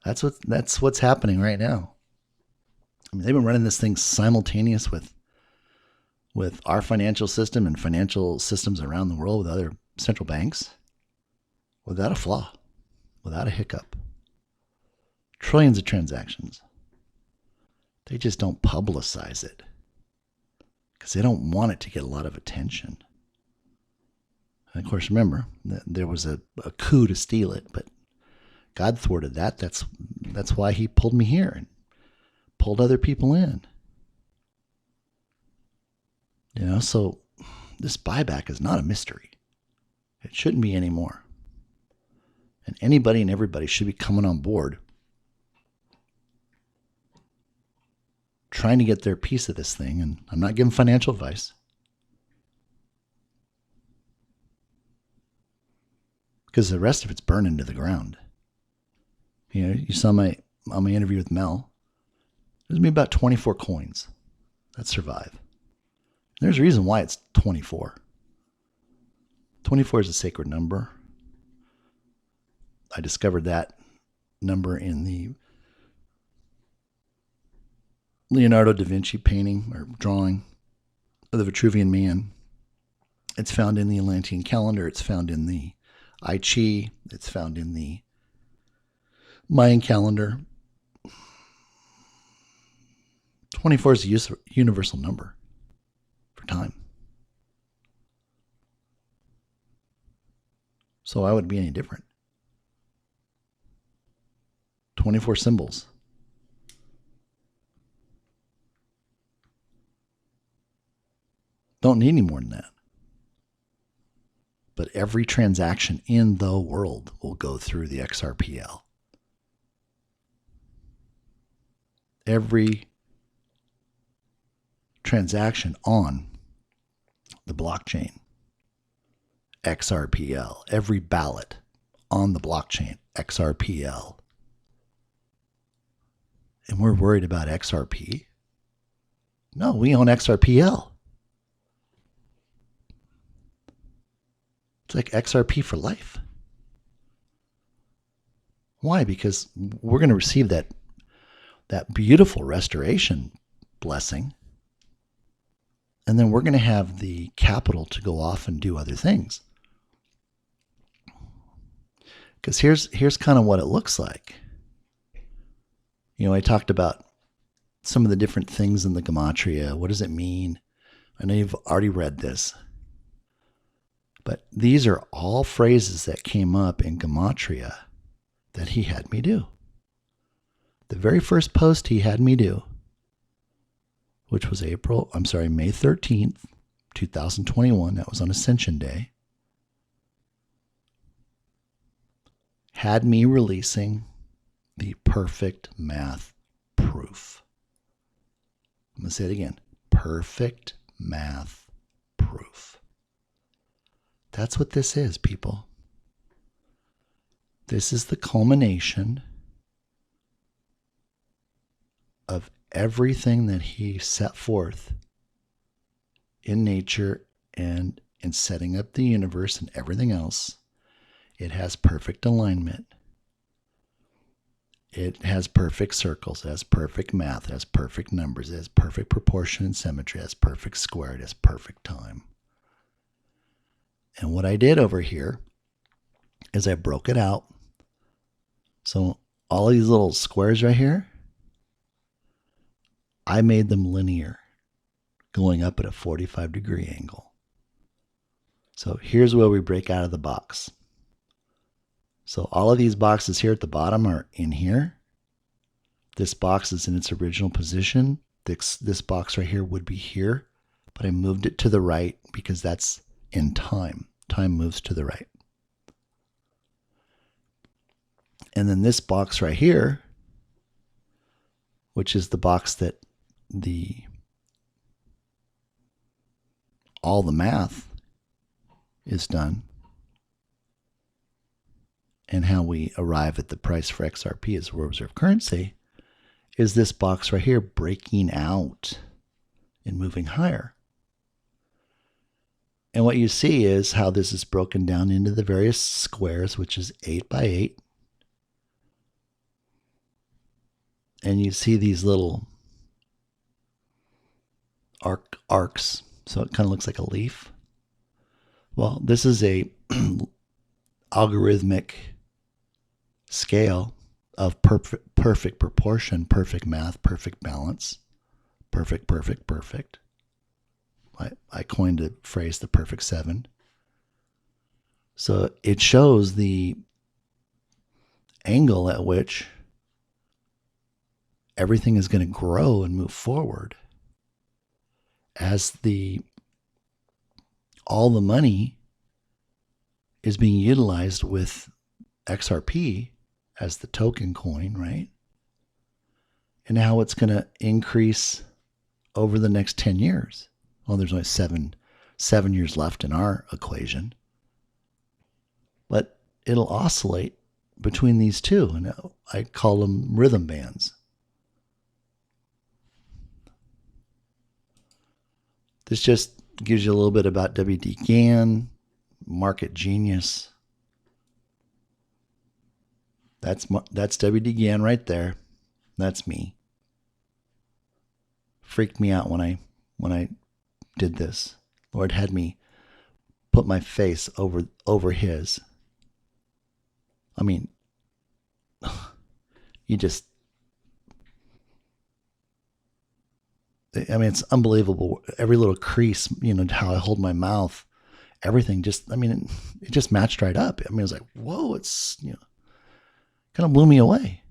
That's what's happening right now. I mean, they've been running this thing simultaneous with our financial system and financial systems around the world with other central banks without a flaw, without a hiccup. Trillions of transactions. They just don't publicize it because they don't want it to get a lot of attention. And of course, remember, there was a coup to steal it, but God thwarted that. That's why he pulled me here and pulled other people in. So this buyback is not a mystery. It shouldn't be anymore. And anybody and everybody should be coming on board, trying to get their piece of this thing. And I'm not giving financial advice. Because the rest of it's burned into the ground. You saw my interview with Mel. There's me about 24 coins that survive. There's a reason why it's 24. 24 is a sacred number. I discovered that number in the Leonardo da Vinci painting or drawing of the Vitruvian Man. It's found in the Atlantean calendar. It's found in the I Ching. It's found in the Mayan calendar. 24 is a universal number for time. So why would it be any different? 24 symbols. Don't need any more than that. But every transaction in the world will go through the XRPL. Every transaction on the blockchain, XRPL, every ballot on the blockchain, XRPL. And we're worried about XRP? No, we own XRPL. It's like XRP for life. Why? Because we're going to receive that beautiful restoration blessing. And then we're going to have the capital to go off and do other things. Because here's kind of what it looks like. You know, I talked about some of the different things in the gematria. What does it mean? I know you've already read this. But these are all phrases that came up in gematria that he had me do. The very first post he had me do, which was May 13th, 2021. That was on Ascension Day. Had me releasing the perfect math proof. I'm going to say it again. Perfect math proof. That's what this is, people. This is the culmination of everything that he set forth in nature and in setting up the universe and everything else. It has perfect alignment. It has perfect circles. It has perfect math. It has perfect numbers. It has perfect proportion and symmetry. It has perfect square. It has perfect time. And what I did over here is I broke it out. So all these little squares right here, I made them linear, going up at a 45-degree angle. So here's where we break out of the box. So all of these boxes here at the bottom are in here. This box is in its original position. This box right here would be here, but I moved it to the right because that's in time. Time moves to the right. And then this box right here, which is the box that all the math is done, and how we arrive at the price for XRP as world reserve currency, is this box right here breaking out and moving higher. And what you see is how this is broken down into the various squares, which is 8 by 8. And you see these little arcs, so it kind of looks like a leaf. Well, this is a algorithmic scale of perfect proportion, perfect math, perfect balance, perfect. I coined the phrase the perfect 7. So it shows the angle at which everything is going to grow and move forward as all the money is being utilized with XRP as the token coin, right? And how it's going to increase over the next 10 years. Well, there's only seven years left in our equation. But it'll oscillate between these two, and I call them rhythm bands. This just gives you a little bit about WD Gann, market genius. That's WD Gann right there. That's me. Freaked me out when I did this. Lord had me put my face over his. I mean, it's unbelievable. Every little crease, how I hold my mouth, everything it just matched right up. I was like, whoa, it's, kind of blew me away.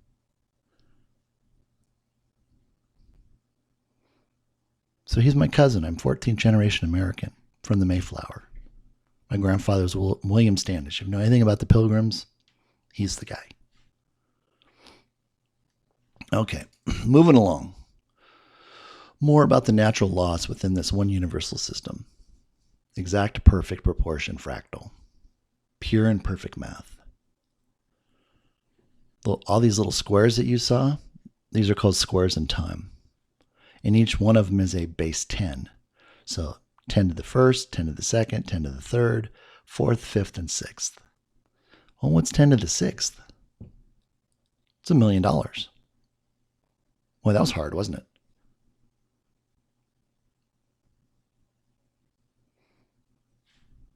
So he's my cousin. I'm 14th generation American from the Mayflower. My grandfather was William Standish. If you know anything about the Pilgrims, he's the guy. Okay, moving along. More about the natural laws within this one universal system. Exact perfect proportion fractal. Pure and perfect math. All these little squares that you saw, these are called squares in time. And each one of them is a base 10. So 10 to the first, 10 to the second, 10 to the third, fourth, fifth, and sixth. Well, what's 10 to the sixth? It's $1 million. Well, that was hard, wasn't it?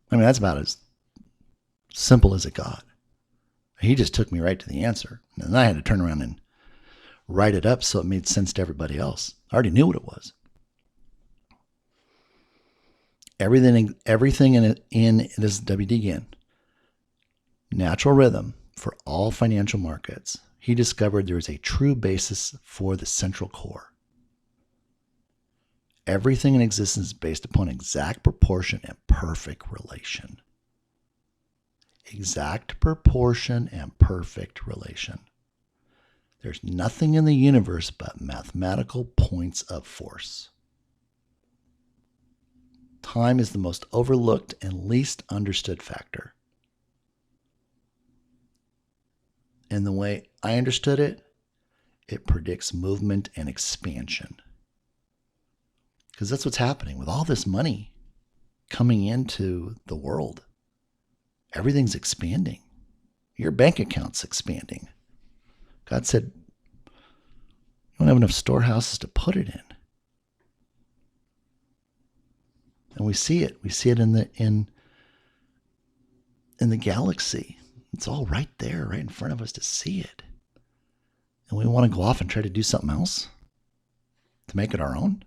I mean, that's about as simple as it got. He just took me right to the answer. And then I had to turn around and write it up so it made sense to everybody else. I already knew what it was. Everything in this WD again. Natural rhythm for all financial markets. He discovered there is a true basis for the central core. Everything in existence is based upon exact proportion and perfect relation. Exact proportion and perfect relation. There's nothing in the universe but mathematical points of force. Time is the most overlooked and least understood factor. And the way I understood it, it predicts movement and expansion. Because that's what's happening with all this money coming into the world. Everything's expanding. Your bank account's expanding. God said, you don't have enough storehouses to put it in. And we see it. We see it in the galaxy. It's all right there, right in front of us to see it. And we want to go off and try to do something else to make it our own?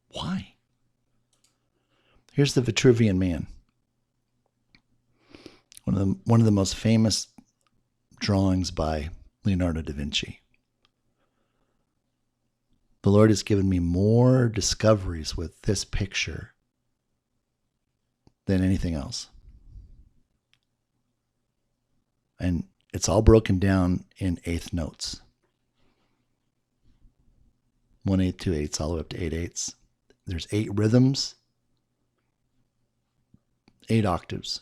Why? Here's the Vitruvian Man. One of the most famous drawings by Leonardo da Vinci. The Lord has given me more discoveries with this picture than anything else. And it's all broken down in eighth notes. 1/8, 2/8, all the way up to 8/8. There's 8 rhythms, 8 octaves.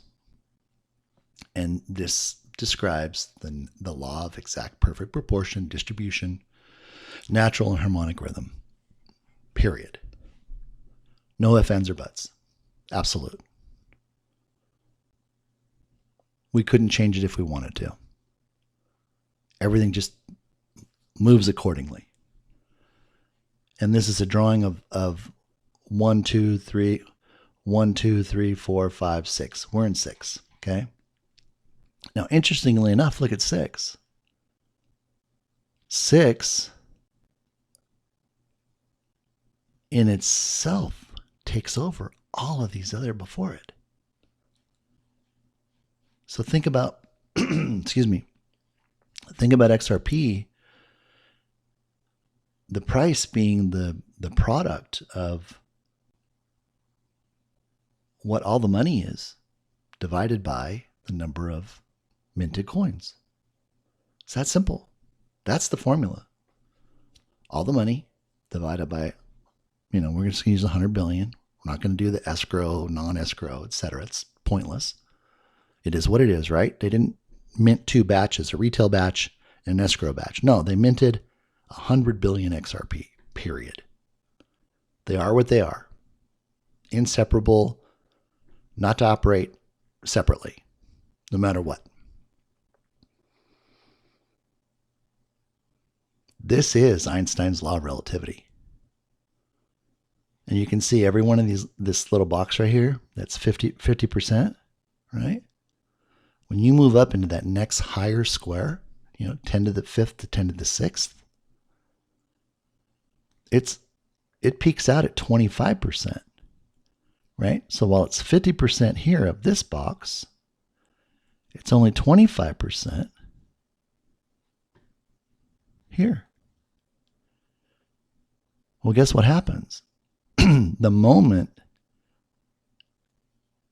And this describes the law of exact perfect proportion, distribution, natural and harmonic rhythm. Period. No ifs, ands, or buts. Absolute. We couldn't change it if we wanted to. Everything just moves accordingly. And this is a drawing of 1, 2, 3, 1, 2, 3, 4, 5, 6. We're in 6, okay? Now, interestingly enough, look at 6. 6 in itself takes over all of these other before it. So think about, excuse me, think about XRP, the price being the product of what all the money is divided by the number of minted coins. It's that simple. That's the formula. All the money divided by, we're just going to use 100 billion. We're not going to do the escrow, non-escrow, etc. It's pointless. It is what it is, right? They didn't mint 2 batches, a retail batch and an escrow batch. No, they minted 100 billion XRP, period. They are what they are. Inseparable, not to operate separately, no matter what. This is Einstein's law of relativity. And you can see every one of this little box right here, that's 50%, right? When you move up into that next higher square, 10 to the 5th to 10 to the 6th, it peaks out at 25%, right? So while it's 50% here of this box, it's only 25% here. Well, guess what happens? The moment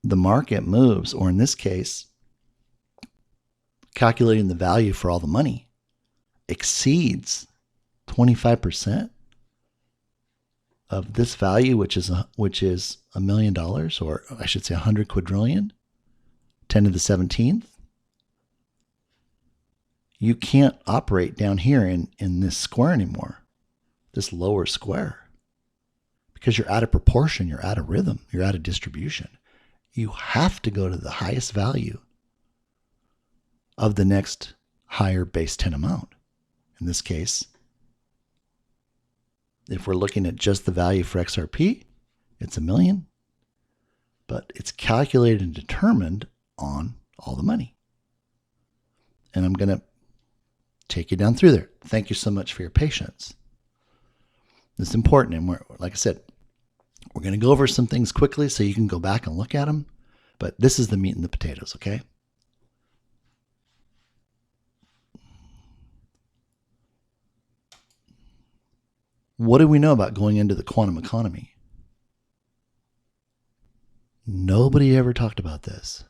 the market moves, or in this case, calculating the value for all the money, exceeds 25% of this value, which is $1 million, or I should say 100 quadrillion, 10 to the 17th, you can't operate down here in this square anymore, this lower square, because you're out of proportion, you're out of rhythm, you're out of distribution. You have to go to the highest value of the next higher base 10 amount. In this case, if we're looking at just the value for XRP, it's $1 million, but it's calculated and determined on all the money. And I'm going to take you down through there. Thank you so much for your patience. It's important. And like I said, we're going to go over some things quickly so you can go back and look at them. But this is the meat and the potatoes, okay? What do we know about going into the quantum economy? Nobody ever talked about this,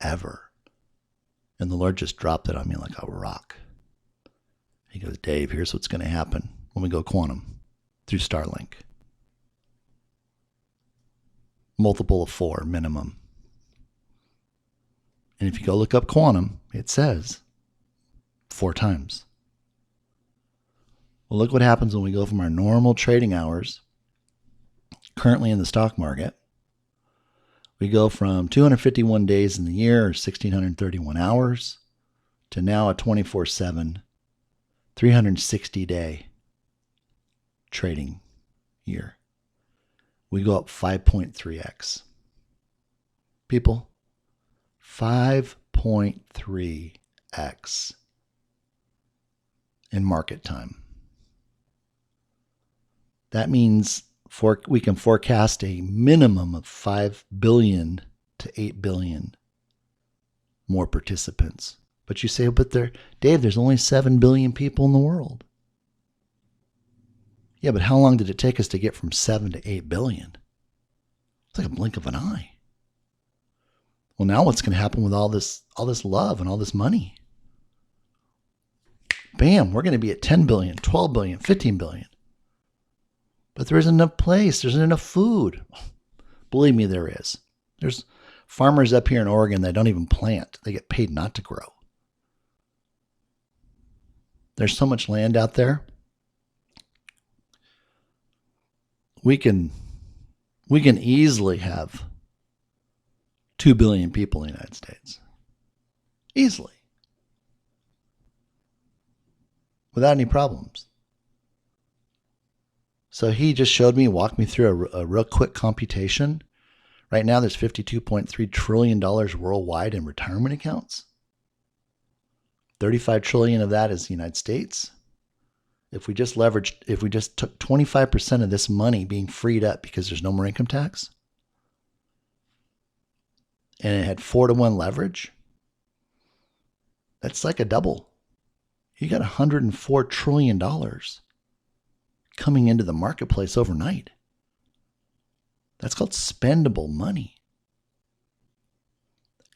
ever. And the Lord just dropped it on me like a rock. He goes, Dave, here's what's going to happen when we go quantum through Starlink. Multiple of 4 minimum. And if you go look up quantum, it says 4 times. Well, look what happens when we go from our normal trading hours, currently in the stock market. We go from 251 days in the year, or 1,631 hours, to now a 24/7, 360-day trading year. We go up 5.3x. People, 5.3x in market time. That means we can forecast a minimum of 5 billion to 8 billion more participants. But you say, but Dave, there's only 7 billion people in the world. Yeah, but how long did it take us to get from 7 to 8 billion? It's like a blink of an eye. Well, now what's going to happen with all this love and all this money? Bam, we're going to be at 10 billion, 12 billion, 15 billion. But there isn't enough place. There isn't enough food. Believe me, there is. There's farmers up here in Oregon that don't even plant. They get paid not to grow. There's so much land out there. We can easily have 2 billion people in the United States. Easily. Without any problems. So he just walked me through a real quick computation. Right now there's $52.3 trillion worldwide in retirement accounts. 35 trillion of that is the United States. If we just took 25% of this money being freed up because there's no more income tax, and it had 4-to-1 leverage, that's like a double. You got $104 trillion coming into the marketplace overnight. That's called spendable money.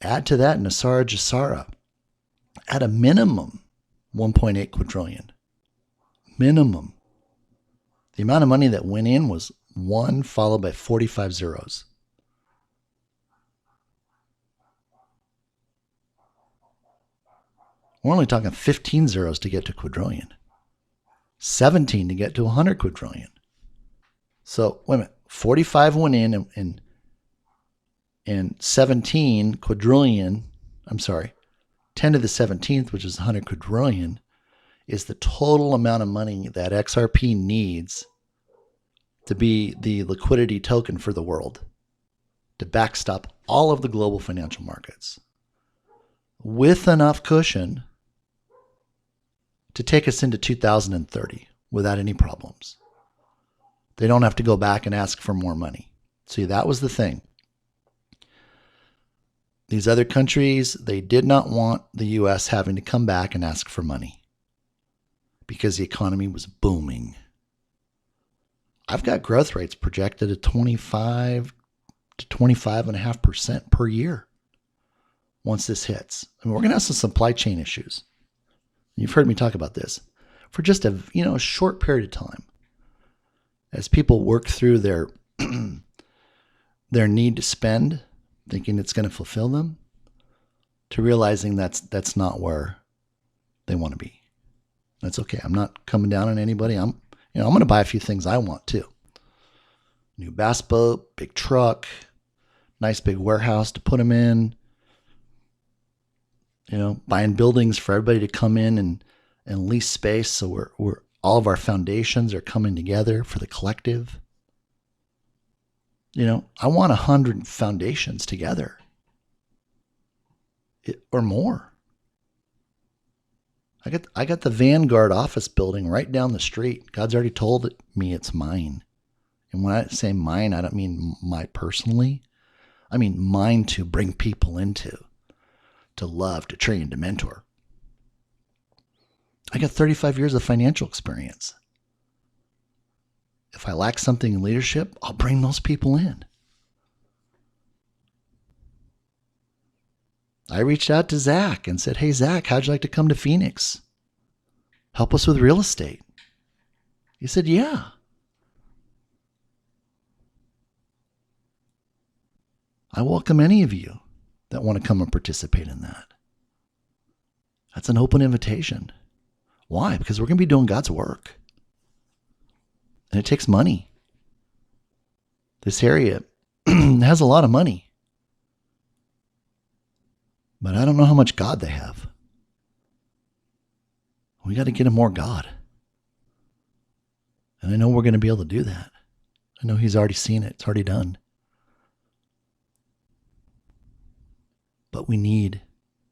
Add to that Nasara Jasara at a minimum 1.8 quadrillion. Minimum. The amount of money that went in was 1 followed by 45 zeros. We're only talking 15 zeros to get to quadrillion. 17 to get to 100 quadrillion. So, wait a minute. 45 went in and 17 quadrillion, 10 to the 17th, which is 100 quadrillion, is the total amount of money that XRP needs to be the liquidity token for the world, to backstop all of the global financial markets, with enough cushion to take us into 2030 without any problems. They don't have to go back and ask for more money. See, that was the thing. These other countries, they did not want the U.S. having to come back and ask for money because the economy was booming. I've got growth rates projected at 25 to 25.5% per year once this hits. I mean, we're going to have some supply chain issues. You've heard me talk about this for just a short period of time. As people work through their need to spend, thinking it's going to fulfill them, to realizing that's not where they want to be. That's okay. I'm not coming down on anybody. I'm going to buy a few things I want too. New bass boat, big truck, nice big warehouse to put them in. Buying buildings for everybody to come in and lease space. So we're all of our foundations are coming together for the collective. I want 100 foundations together or more. I got the Vanguard office building right down the street. God's already told me it's mine. And when I say mine, I don't mean my personally. I mean mine to bring people into, to love, to train, to mentor. I got 35 years of financial experience. If I lack something in leadership, I'll bring those people in. I reached out to Zach and said, hey, Zach, how'd you like to come to Phoenix? Help us with real estate. He said, yeah. I welcome any of you that want to come and participate in that. That's an open invitation. Why? Because we're going to be doing God's work. And it takes money. This area has a lot of money. But I don't know how much God they have. We got to get them more God. And I know we're going to be able to do that. I know He's already seen it. It's already done. But we need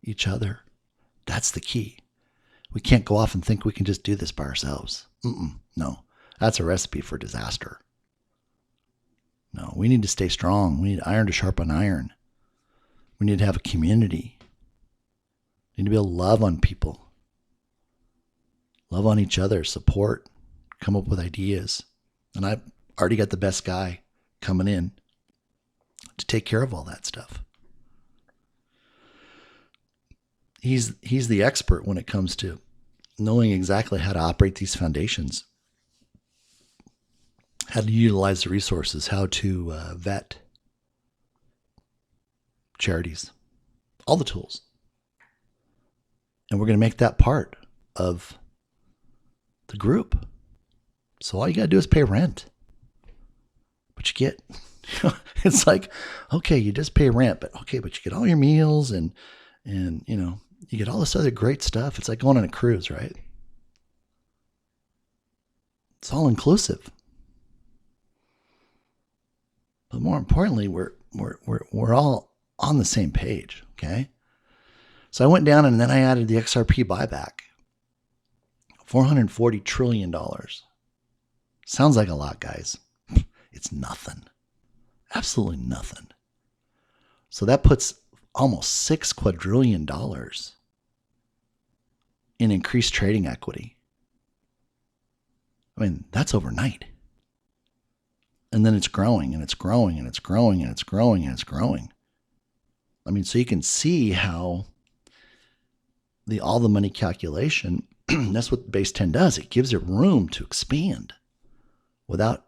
each other. That's the key. We can't go off and think we can just do this by ourselves. No, that's a recipe for disaster. No, we need to stay strong. We need iron to sharpen iron. We need to have a community. We need to be able to love on people. Love on each other, support, come up with ideas. And I've already got the best guy coming in to take care of all that stuff. He's the expert when it comes to knowing exactly how to operate these foundations, how to utilize the resources, how to vet charities, all the tools. And we're going to make that part of the group. So all you got to do is pay rent. But you get, it's like, okay, you just pay rent, but you get all your meals and you get all this other great stuff. It's like going on a cruise, right? It's all inclusive. But more importantly, we're all on the same page, okay? So I went down and then I added the XRP buyback. $440 trillion. Sounds like a lot, guys. It's nothing. Absolutely nothing. So that puts almost $6 quadrillion in increased trading equity. I mean, that's overnight. And then it's growing and it's growing and it's growing and it's growing and it's growing. I mean, so you can see how all the money calculation, that's what base 10 does. It gives it room to expand without,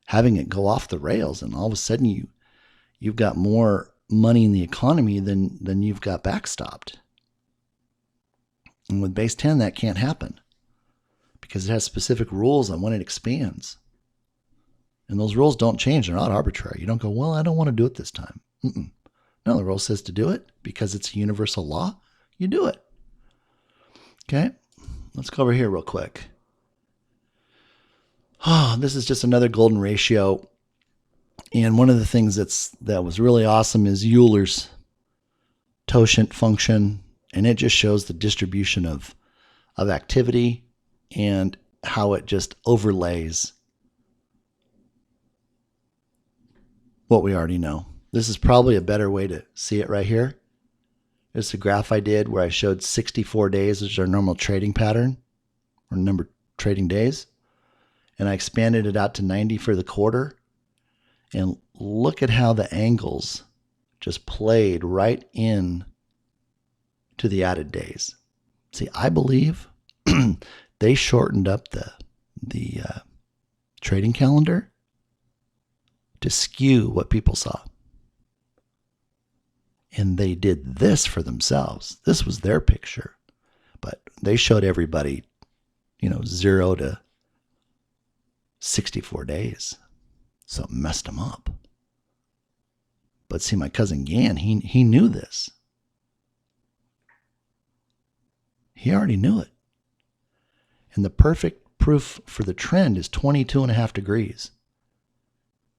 having it go off the rails. And all of a sudden you've got more money in the economy than you've got backstopped. And with base 10, that can't happen because it has specific rules on when it expands. And those rules don't change. They're not arbitrary. You don't go, well, I don't want to do it this time. No, the rule says to do it because it's a universal law. You do it. Okay, let's go over here real quick. This is just another golden ratio. And one of the things that was really awesome is Euler's totient function. And it just shows the distribution of activity and how it just overlays what we already know. This is probably a better way to see it right here. It's a graph I did where I showed 64 days, which is our normal trading pattern, or number of trading days. And I expanded it out to 90 for the quarter. And look at how the angles just played right in to the added days. See, I believe they shortened up the trading calendar to skew what people saw. And they did this for themselves. This was their picture. they showed everybody, 0 to 64 days. So it messed him up. But see, my cousin Gann, he knew this. He already knew it. And the perfect proof for the trend is 22.5 degrees.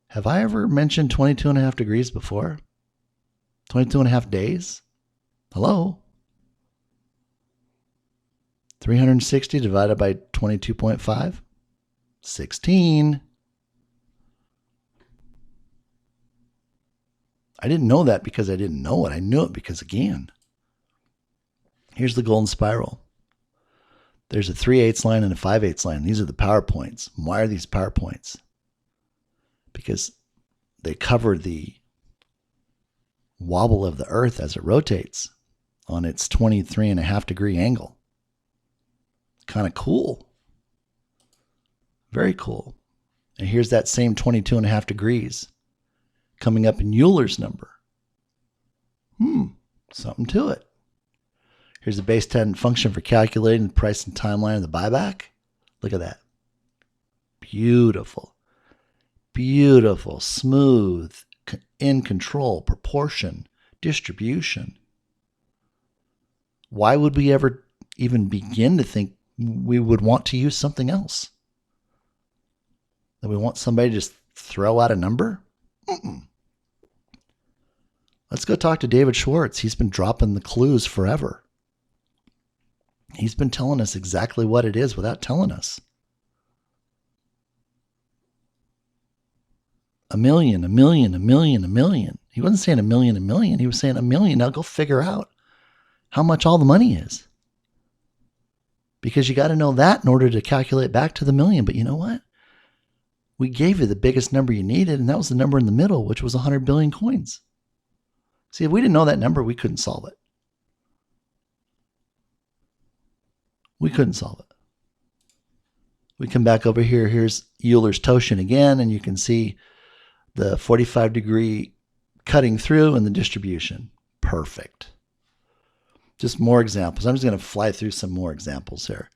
Have I ever mentioned 22.5 degrees before? 22.5 days? Hello? 360 divided by 22.5? 16. I didn't know that because I didn't know it. I knew it because, again, here's the golden spiral. There's a 3/8 line and a 5/8 line. These are the power points. Why are these power points? Because they cover the wobble of the earth as it rotates on its 23.5 degree angle. Kind of cool. Very cool. And here's that same 22.5 degrees coming up in Euler's number. Something to it. Here's the base 10 function for calculating the price and timeline of the buyback. Look at that. Beautiful. Beautiful, smooth, in control, proportion, distribution. Why would we ever even begin to think we would want to use something else? That we want somebody to just throw out a number? Let's go talk to David Schwartz. He's been dropping the clues forever. He's been telling us exactly what it is without telling us. A million. He wasn't saying a million. He was saying a million. Now go figure out how much all the money is. Because you got to know that in order to calculate back to the million. But you know what? We gave you the biggest number you needed, and that was the number in the middle, which was 100 billion coins. See, if we didn't know that number, we couldn't solve it. We couldn't solve it. We come back over here. Here's Euler's Toshin again, and you can see the 45 degree cutting through and the distribution. Perfect. Just more examples. I'm just going to fly through some more examples here.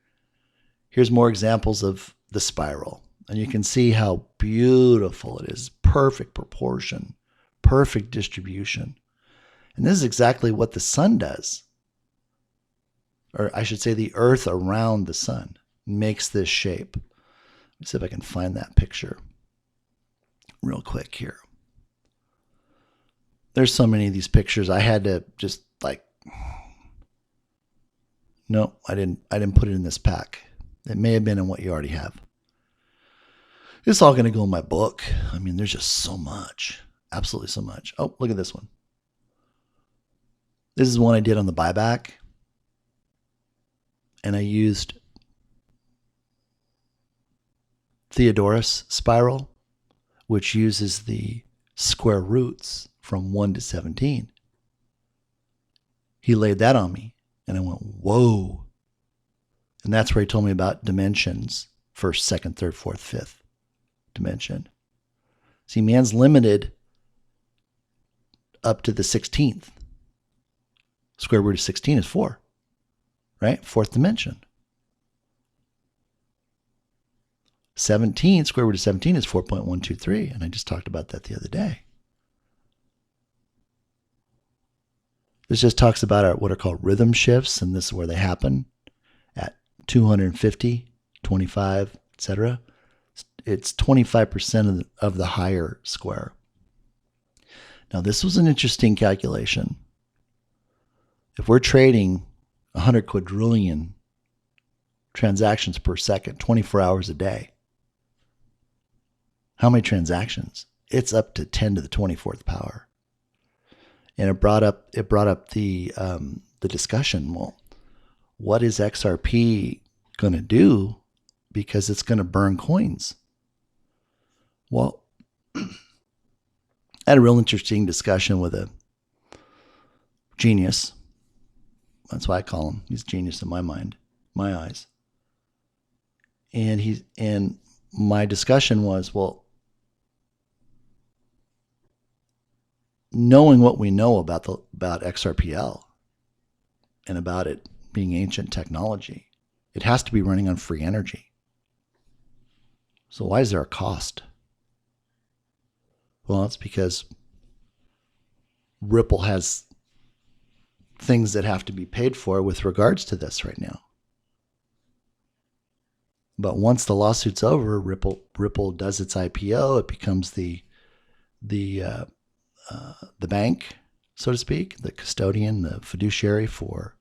Here's more examples of the spiral. And you can see how beautiful it is. Perfect proportion, perfect distribution. And this is exactly what the sun does. Or I should say the earth around the sun makes this shape. Let me see if I can find that picture real quick here. There's so many of these pictures. I had to just no, I didn't put it in this pack. It may have been in what you already have. It's all going to go in my book. I mean, there's just so much. Absolutely so much. Oh, look at this one. This is one I did on the buyback. And I used Theodorus spiral, which uses the square roots from 1 to 17. He laid that on me, and I went, whoa. And that's where he told me about dimensions, first, second, third, fourth, fifth dimension. See, man's limited up to the 16th. Square root of 16 is 4, right? Fourth dimension. 17, square root of 17 is 4.123, and I just talked about that the other day. This just talks about what are called rhythm shifts, and this is where they happen at 250, 25, etc. It's 25% of the higher square. Now, this was an interesting calculation. If we're trading 100 quadrillion transactions per second, 24 hours a day, how many transactions? It's up to 10 to the 24th power. And it brought up the discussion. Well, what is XRP going to do? Because it's going to burn coins. Well, I had a real interesting discussion with a genius. That's why I call him. He's a genius in my mind, my eyes. And my discussion was, well, knowing what we know about XRPL and about it being ancient technology. It has to be running on free energy. So why is there a cost? Well, it's because Ripple has things that have to be paid for with regards to this right now. But once the lawsuit's over, Ripple does its IPO. It becomes the bank, so to speak, the custodian, the fiduciary for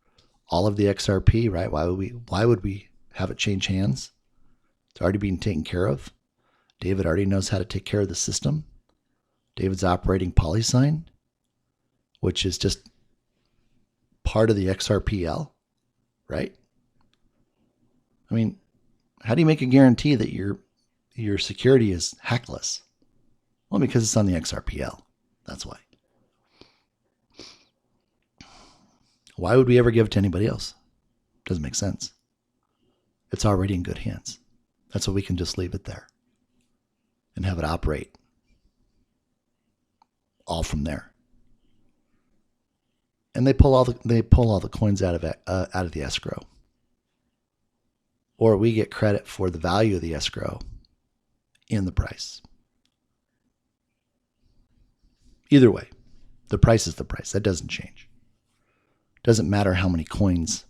all of the XRP. Right? Why would we have it change hands? It's already being taken care of. David already knows how to take care of the system. David's operating PolySign, which is just part of the XRPL, right? I mean, how do you make a guarantee that your security is hackless? Well, because it's on the XRPL. That's why. Why would we ever give it to anybody else? Doesn't make sense. It's already in good hands. That's why we can just leave it there and have it operate all from there. And they pull all the coins out of the escrow. Or we get credit for the value of the escrow in the price. Either way, the price is the price. That doesn't change. Doesn't matter how many coins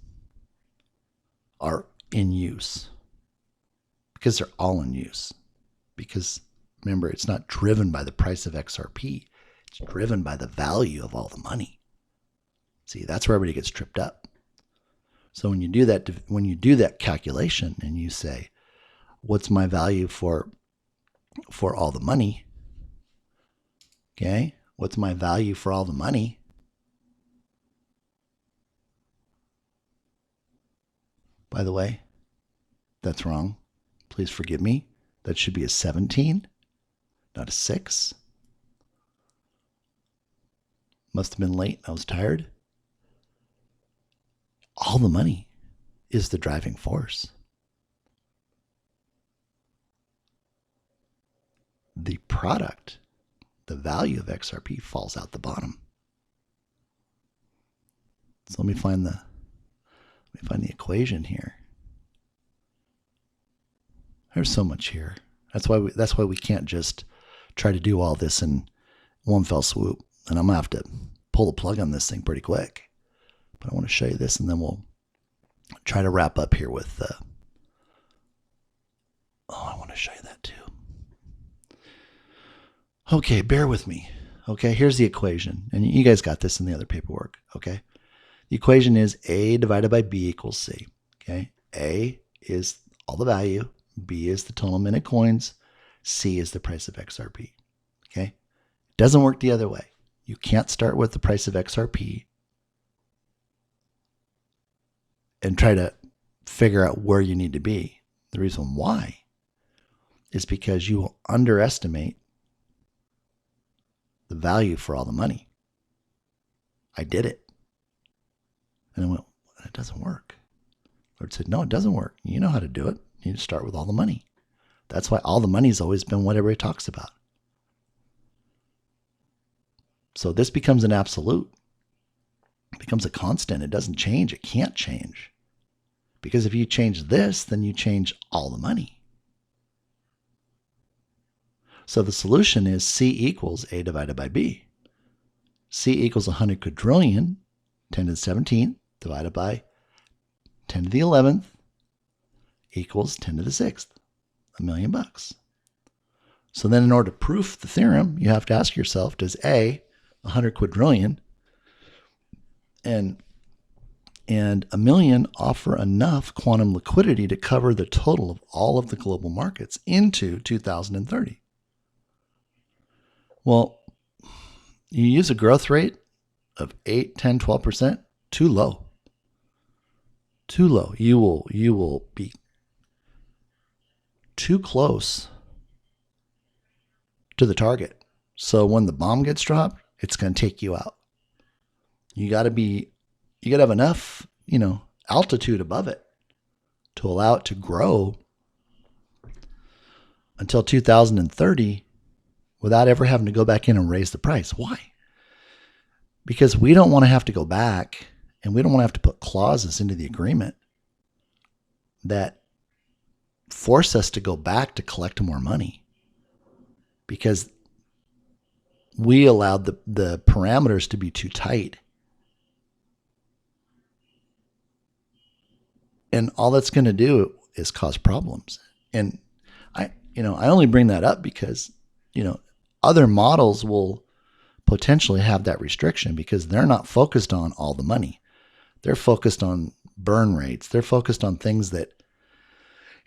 are in use, because they're all in use. Because remember, it's not driven by the price of XRP. It's driven by the value of all the money. See, that's where everybody gets tripped up. So when you do that calculation and you say, what's my value for all the money? Okay, what's my value for all the money? By the way, that's wrong. Please forgive me. That should be a 17, not a 6. Must have been late. I was tired. All the money is the driving force. The product, the value of XRP falls out the bottom. So let me find the equation here. There's so much here. That's why we can't just try to do all this in one fell swoop. And I'm gonna have to pull the plug on this thing pretty quick. But I want to show you this, and then we'll try to wrap up here with. I want to show you that too. Okay, bear with me. Okay, here's the equation, and you guys got this in the other paperwork. Okay, the equation is A divided by B equals C. Okay, A is all the value, B is the total minute coins, C is the price of XRP. Okay, it doesn't work the other way. You can't start with the price of XRP and try to figure out where you need to be. The reason why is because you will underestimate the value for all the money. I did it. And I went, it doesn't work. Lord said, no, it doesn't work. You know how to do it. You need to start with all the money. That's why all the money's always been what everybody talks about. So this becomes an absolute. It becomes a constant. It doesn't change. It can't change. Because if you change this, then you change all the money. So the solution is C equals A divided by B. C equals 100 quadrillion, 10 to the 17th, divided by 10 to the 11th, equals 10 to the 6th, $1 million. So then in order to prove the theorem, you have to ask yourself, does A, 100 quadrillion, and $1 million offer enough quantum liquidity to cover the total of all of the global markets into 2030? Well, you use a growth rate of 8, 10, 12%, too low. Too low. You will be too close to the target. So when the bomb gets dropped, it's going to take you out. You got to have enough, altitude above it to allow it to grow until 2030 without ever having to go back in and raise the price. Why? Because we don't want to have to go back And we don't want to have to put clauses into the agreement that force us to go back to collect more money because we allowed the parameters to be too tight. And all that's going to do is cause problems. And I only bring that up because, other models will potentially have that restriction because they're not focused on all the money. They're focused on burn rates. They're focused on things that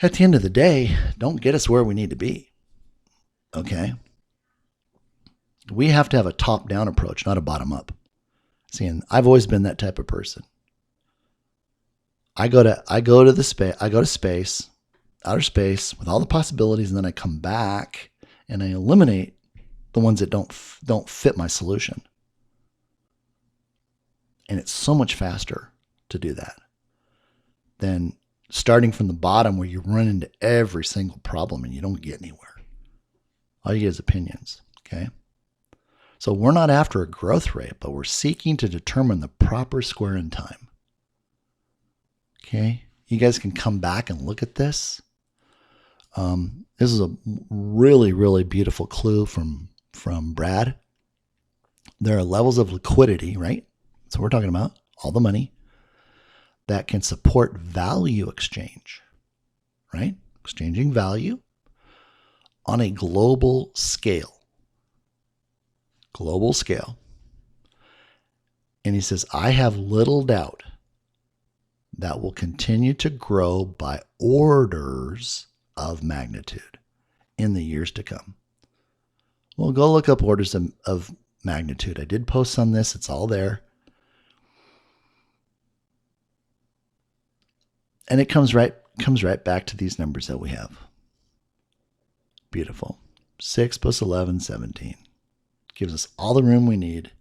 at the end of the day don't get us where we need to be. Okay? We have to have a top-down approach, not a bottom-up. See, and I've always been that type of person. I go to space, outer space with all the possibilities, and then I come back and I eliminate the ones that don't fit my solution. And it's so much faster to do that than starting from the bottom where you run into every single problem and you don't get anywhere. All you get is opinions, okay? So we're not after a growth rate, but we're seeking to determine the proper square in time. Okay? You guys can come back and look at this. This is a really, really beautiful clue from Brad. There are levels of liquidity, right? So we're talking about all the money that can support value exchange, right? Exchanging value on a global scale. Global scale. And he says, I have little doubt that will continue to grow by orders of magnitude in the years to come. Well, go look up orders of magnitude. I did post on this. It's all there. And it comes right back to these numbers that we have. Beautiful. 6 plus 11, 17. Gives us all the room we need.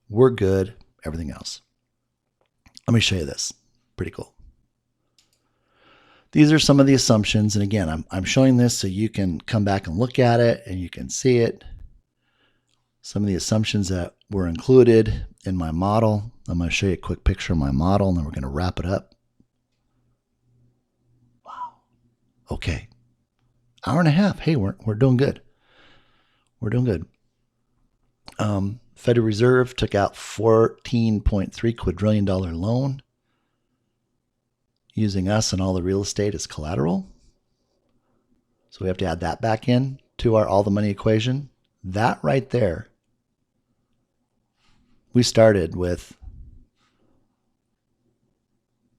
We're good. Everything else. Let me show you this. Pretty cool. These are some of the assumptions. And again, I'm showing this so you can come back and look at it and you can see it. Some of the assumptions that were included in my model. I'm going to show you a quick picture of my model and then we're going to wrap it up. Wow. Okay. Hour and a half. Hey, we're doing good. We're doing good. Federal Reserve took out $14.3 quadrillion loan using us and all the real estate as collateral. So we have to add that back in to our all the money equation. That right there, we started with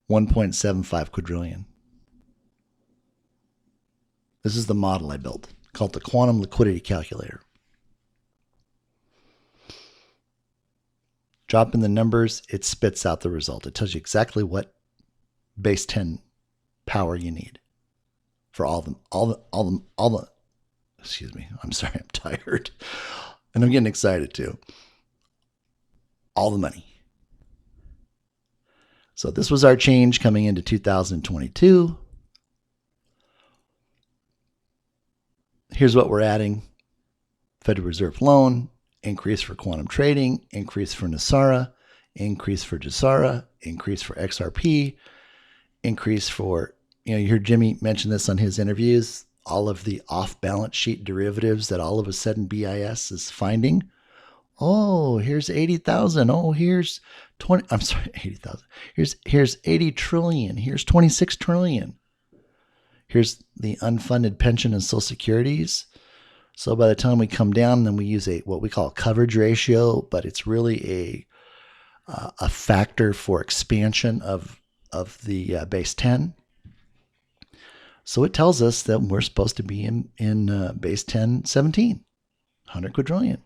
1.75 quadrillion. This is the model I built called the Quantum Liquidity Calculator. Drop in the numbers, it spits out the result. It tells you exactly what base 10 power you need for all the, excuse me, I'm sorry, I'm tired. And I'm getting excited too. All the money. So this was our change coming into 2022. Here's what we're adding. Federal Reserve loan, increase for quantum trading, increase for Nasara, increase for Jasara, increase for XRP, increase for, you heard Jimmy mention this on his interviews, all of the off-balance sheet derivatives that all of a sudden BIS is finding. Oh, here's 80,000. Oh, here's 80,000. Here's 80 trillion. Here's 26 trillion. Here's the unfunded pension and social securities. So by the time we come down, then we use what we call a coverage ratio, but it's really a factor for expansion of the base 10. So it tells us that we're supposed to be in base 10, 17, 100 quadrillion.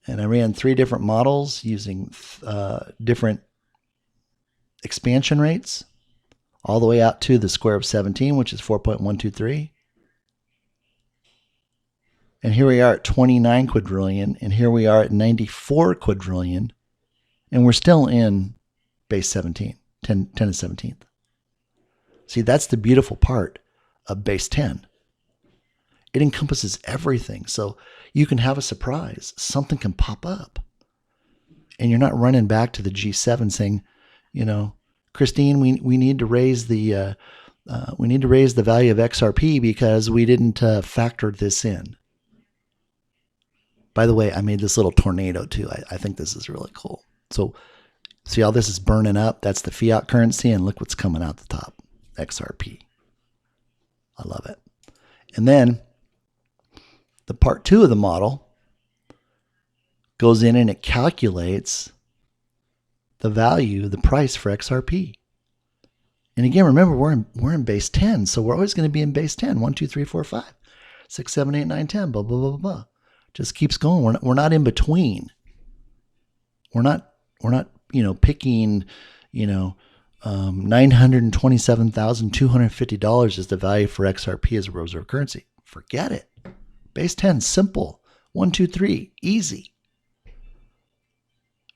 And I ran 3 different models using different expansion rates, all the way out to the square of 17, which is 4.123. And here we are at 29 quadrillion, and here we are at 94 quadrillion, and we're still in base 17, 10 to 17th. See, that's the beautiful part of base 10. It encompasses everything. So you can have a surprise. Something can pop up. and you're not running back to the G7 saying, you know, Christine, we need to raise the value of XRP because we didn't factor this in. By the way, I made this little tornado too. I think this is really cool. So see how this is burning up? That's the fiat currency, and look what's coming out the top, XRP. I love it. And then the part 2 of the model goes in and it calculates the value, the price for XRP. And again, remember, we're in base 10, so we're always going to be in base 10. 1, 2, 3, 4, 5, 6, 7, 8, 9, 10, blah, blah, blah, blah. Just keeps going. We're not in between. We're not picking, $927,250 is the value for XRP as a reserve currency. Forget it. Base 10, simple. 1, 2, 3, easy.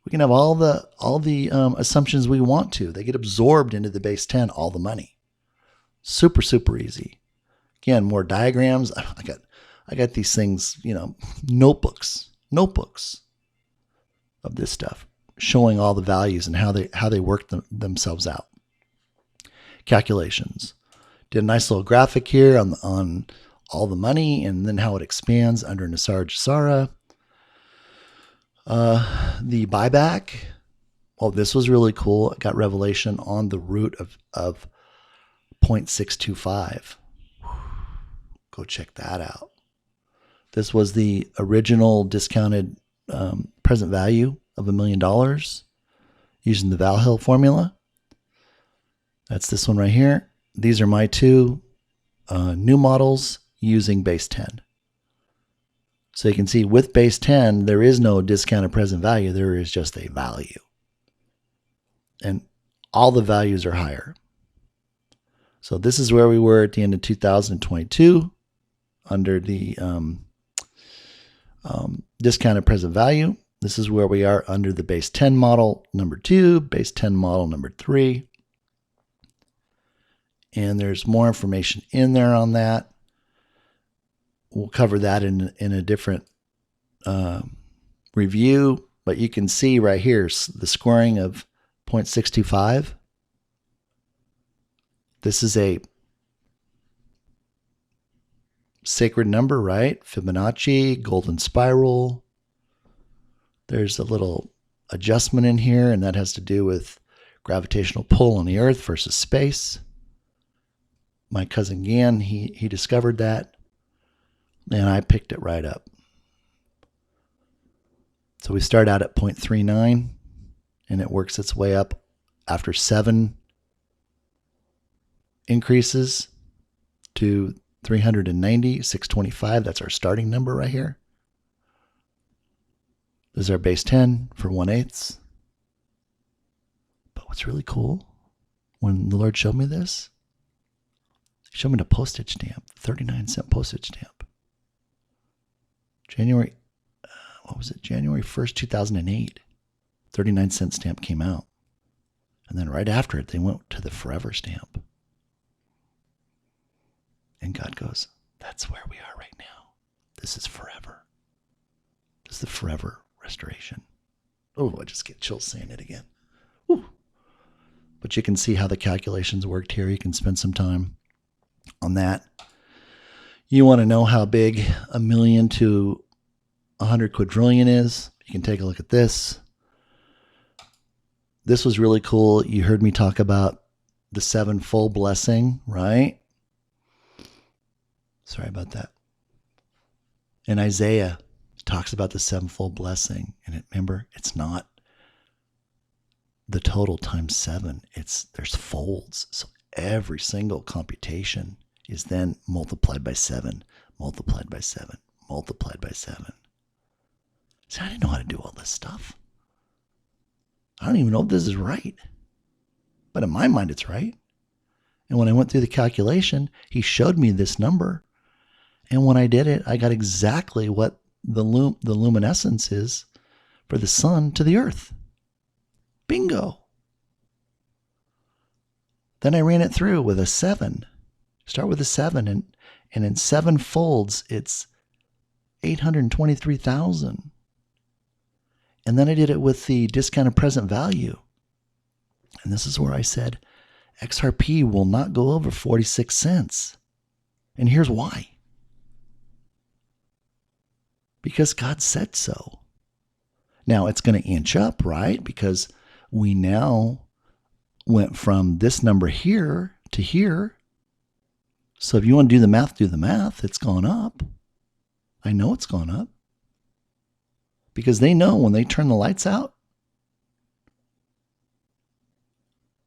We can have all the assumptions we want to. They get absorbed into the base 10, all the money. Super, super easy. Again, more diagrams. I got these things, notebooks of this stuff, showing all the values and how they work themselves out. Calculations. Did a nice little graphic here on all the money and then how it expands under Nisar Jisara. The buyback. Well, this was really cool. I got revelation on the root of 0.625. Go check that out. This was the original discounted present value of $1 million using the Valhill formula. That's this one right here. These are my 2 new models using base 10. So you can see with base 10, there is no discounted present value. There is just a value. And all the values are higher. So this is where we were at the end of 2022 under the discounted present value. This is where we are under the base 10 model number 2, base 10 model number 3. And there's more information in there on that. We'll cover that in a different review, but you can see right here the scoring of 0.625. This is a sacred number, right? Fibonacci, golden spiral. There's a little adjustment in here, and that has to do with gravitational pull on the Earth versus space. My cousin Gan, he discovered that, and I picked it right up. So we start out at 0.39, and it works its way up after 7 increases to 390, 625. That's our starting number right here. This is our base 10 for 1/8. But what's really cool, when the Lord showed me this, he showed me the postage stamp, 39-cent postage stamp. January 1st, 2008, 39-cent stamp came out. And then right after it, they went to the forever stamp. And God goes, that's where we are right now. This is forever. This is the forever restoration. Oh, I just get chills saying it again. Whew. But you can see how the calculations worked here. You can spend some time on that. You want to know how big 1 million to 100 quadrillion is? You can take a look at this. This was really cool. You heard me talk about the 7-fold blessing, right? Sorry about that. In Isaiah, it talks about the 7-fold blessing. And remember, it's not the total times 7. There's folds. So every single computation is then multiplied by 7, multiplied by 7, multiplied by 7. See, I didn't know how to do all this stuff. I don't even know if this is right. But in my mind, it's right. And when I went through the calculation, he showed me this number. And when I did it, I got exactly what the luminescence is for the sun to the earth. Bingo. Then I ran it through with a 7. Start with a 7, and in 7 folds, it's 823,000. And then I did it with the discounted present value. And this is where I said XRP will not go over 46 cents. And here's why. Because God said so. Now it's going to inch up, right? Because we now went from this number here to here. So if you want to do the math, do the math. It's gone up. I know it's gone up. Because they know when they turn the lights out,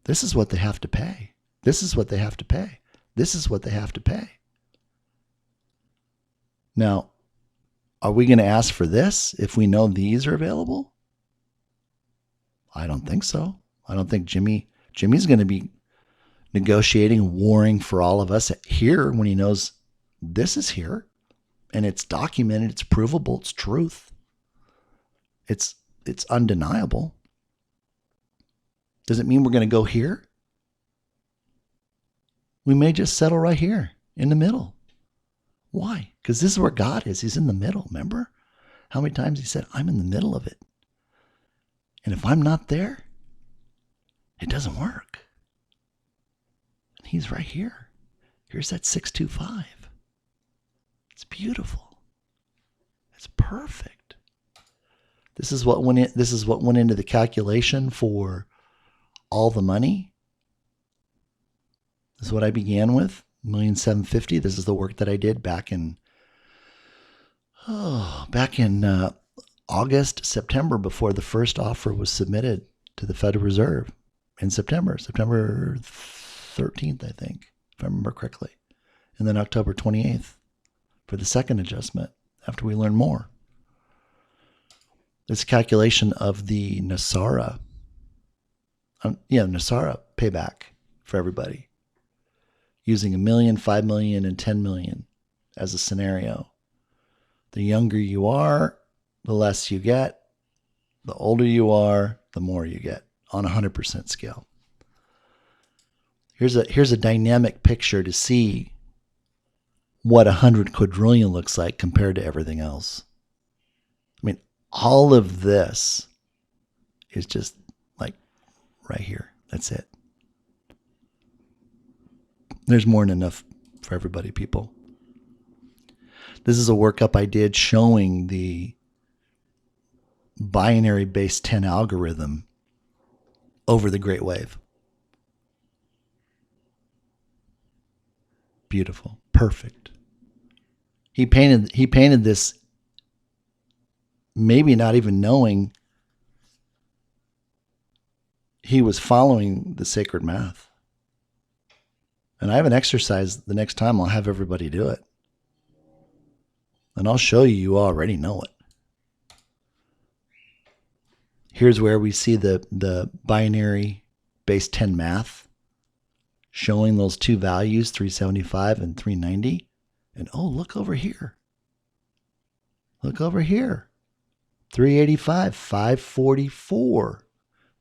this is what they have to pay. This is what they have to pay. This is what they have to pay. Now, are we going to ask for this if we know these are available? I don't think so. I don't think Jimmy's going to be negotiating, warring for all of us here when he knows this is here and it's documented, it's provable, it's truth. It's undeniable. Does it mean we're going to go here? We may just settle right here in the middle. Why? Because this is where God is. He's in the middle. Remember how many times he said, I'm in the middle of it. And if I'm not there, it doesn't work. And he's right here. Here's that 625. It's beautiful. It's perfect. This is what went into the calculation for all the money. This is what I began with, $1,750,000. This is the work that I did back in August, September, before the first offer was submitted to the Federal Reserve in September 13th, I think, if I remember correctly. And then October 28th for the second adjustment after we learn more. This calculation of the NASARA payback for everybody, using $1 million, $5 million, and $10 million as a scenario. The younger you are, the less you get. The older you are, the more you get on a 100% scale. Here's a dynamic picture to see what 100 quadrillion looks like compared to everything else. I mean, all of this is just like right here. That's it. There's more than enough for everybody, people. This is a workup I did showing the binary base 10 algorithm over the Great Wave. Beautiful. Perfect. He painted this maybe not even knowing he was following the sacred math. And I have an exercise the next time I'll have everybody do it. And I'll show you already know it. Here's where we see the binary base 10 math showing those two values, 375 and 390. And oh, look over here. Look over here. 385, 544.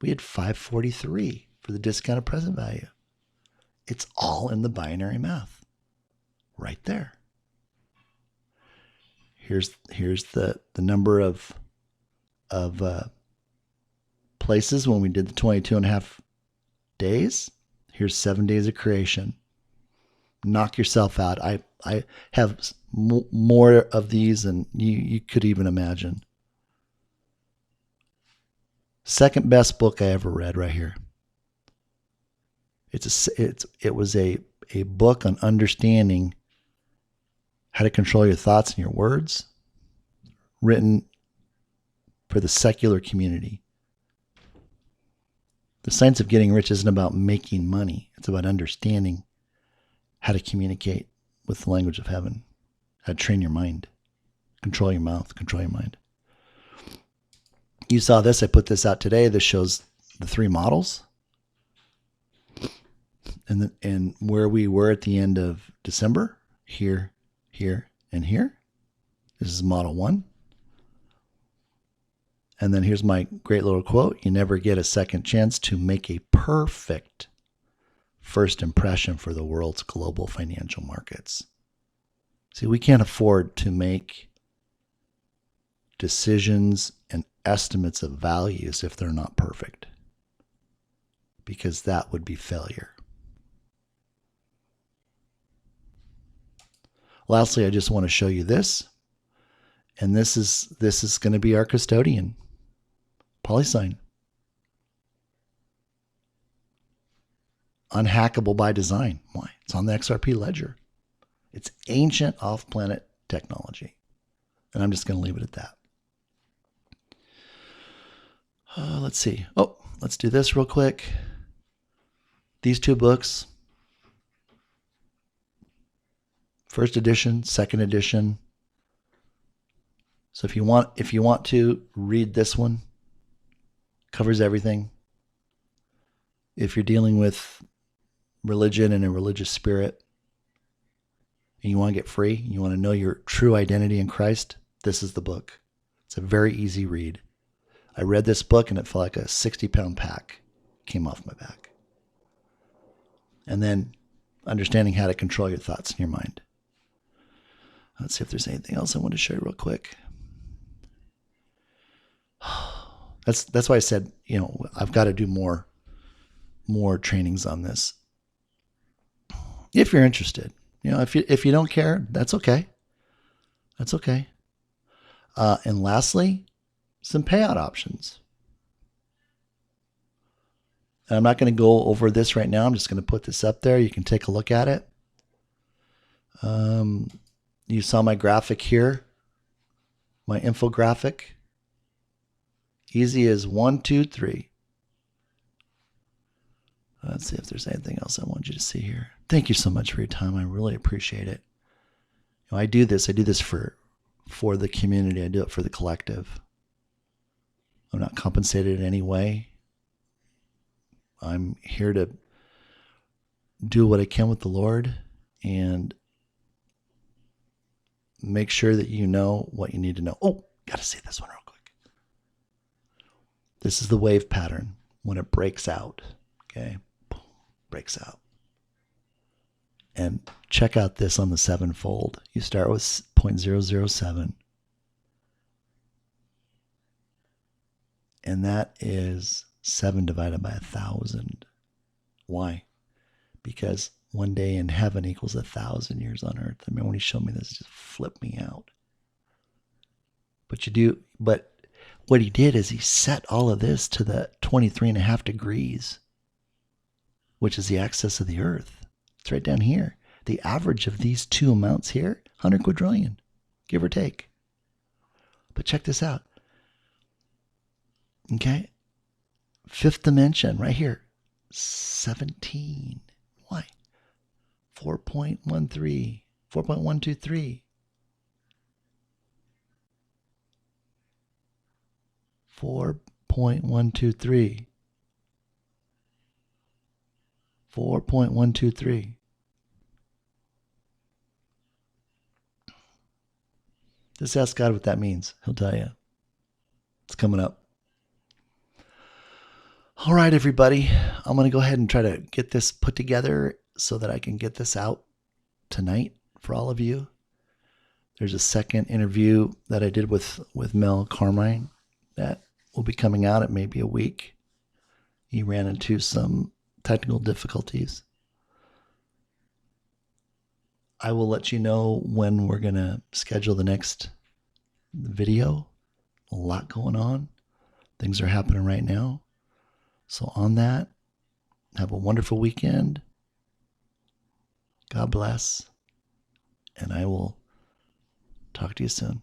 We had 543 for the discounted present value. It's all in the binary math. Right there. Here's the number of places when we did the 22.5 days. Here's 7 days of creation. Knock yourself out. I have more of these than you could even imagine. Second best book I ever read right here. It was a book on understanding how to control your thoughts and your words, written for the secular community. The science of getting rich isn't about making money. It's about understanding how to communicate with the language of heaven, how to train your mind, control your mouth, control your mind. You saw this. I put this out today. This shows the three models and where we were at the end of December, here, here, and here. This is model 1. And then here's my great little quote. You never get a second chance to make a perfect first impression for the world's global financial markets. See, we can't afford to make decisions estimates of values if they're not perfect, because that would be failure. Lastly, I just want to show you this. And this is going to be our custodian, PolySign. Unhackable by design. Why? It's on the XRP ledger. It's ancient off-planet technology. And I'm just going to leave it at that. Let's see. Oh, let's do this real quick. These two books. First edition, second edition. So if you want to read this one, covers everything. If you're dealing with religion and a religious spirit, and you want to get free, you want to know your true identity in Christ, this is the book. It's a very easy read. I read this book and it felt like a 60-pound pack came off my back. And then understanding how to control your thoughts in your mind. Let's see if there's anything else I want to show you real quick. That's why I said, I've got to do more trainings on this. If you're interested, if you don't care, that's okay. That's okay. And lastly, some payout options. And I'm not going to go over this right now. I'm just going to put this up there. You can take a look at it. You saw my graphic here, my infographic. Easy as 1, 2, 3. Let's see if there's anything else I want you to see here. Thank you so much for your time. I really appreciate it. I do this for the community. I do it for the collective. I'm not compensated in any way. I'm here to do what I can with the Lord and make sure that you know what you need to know. Oh, got to see this one real quick. This is the wave pattern when it breaks out. Okay, breaks out. And check out this on the sevenfold. You start with 0.007. And that is 7 divided by 1,000. Why? Because one day in heaven equals 1,000 years on earth. I mean, when he showed me this, it just flipped me out. But what he did is he set all of this to the 23.5 degrees, which is the axis of the earth. It's right down here. The average of these two amounts here, 100 quadrillion, give or take. But check this out. Okay. Fifth dimension right here, 17. Why? 4.13, 4.123. 4.123. 4.123. Just ask God what that means. He'll tell you. It's coming up. All right, everybody. I'm going to go ahead and try to get this put together so that I can get this out tonight for all of you. There's a second interview that I did with Mel Carmine that will be coming out. It may be a week. He ran into some technical difficulties. I will let you know when we're going to schedule the next video. A lot going on. Things are happening right now. So on that, have a wonderful weekend. God bless. And I will talk to you soon.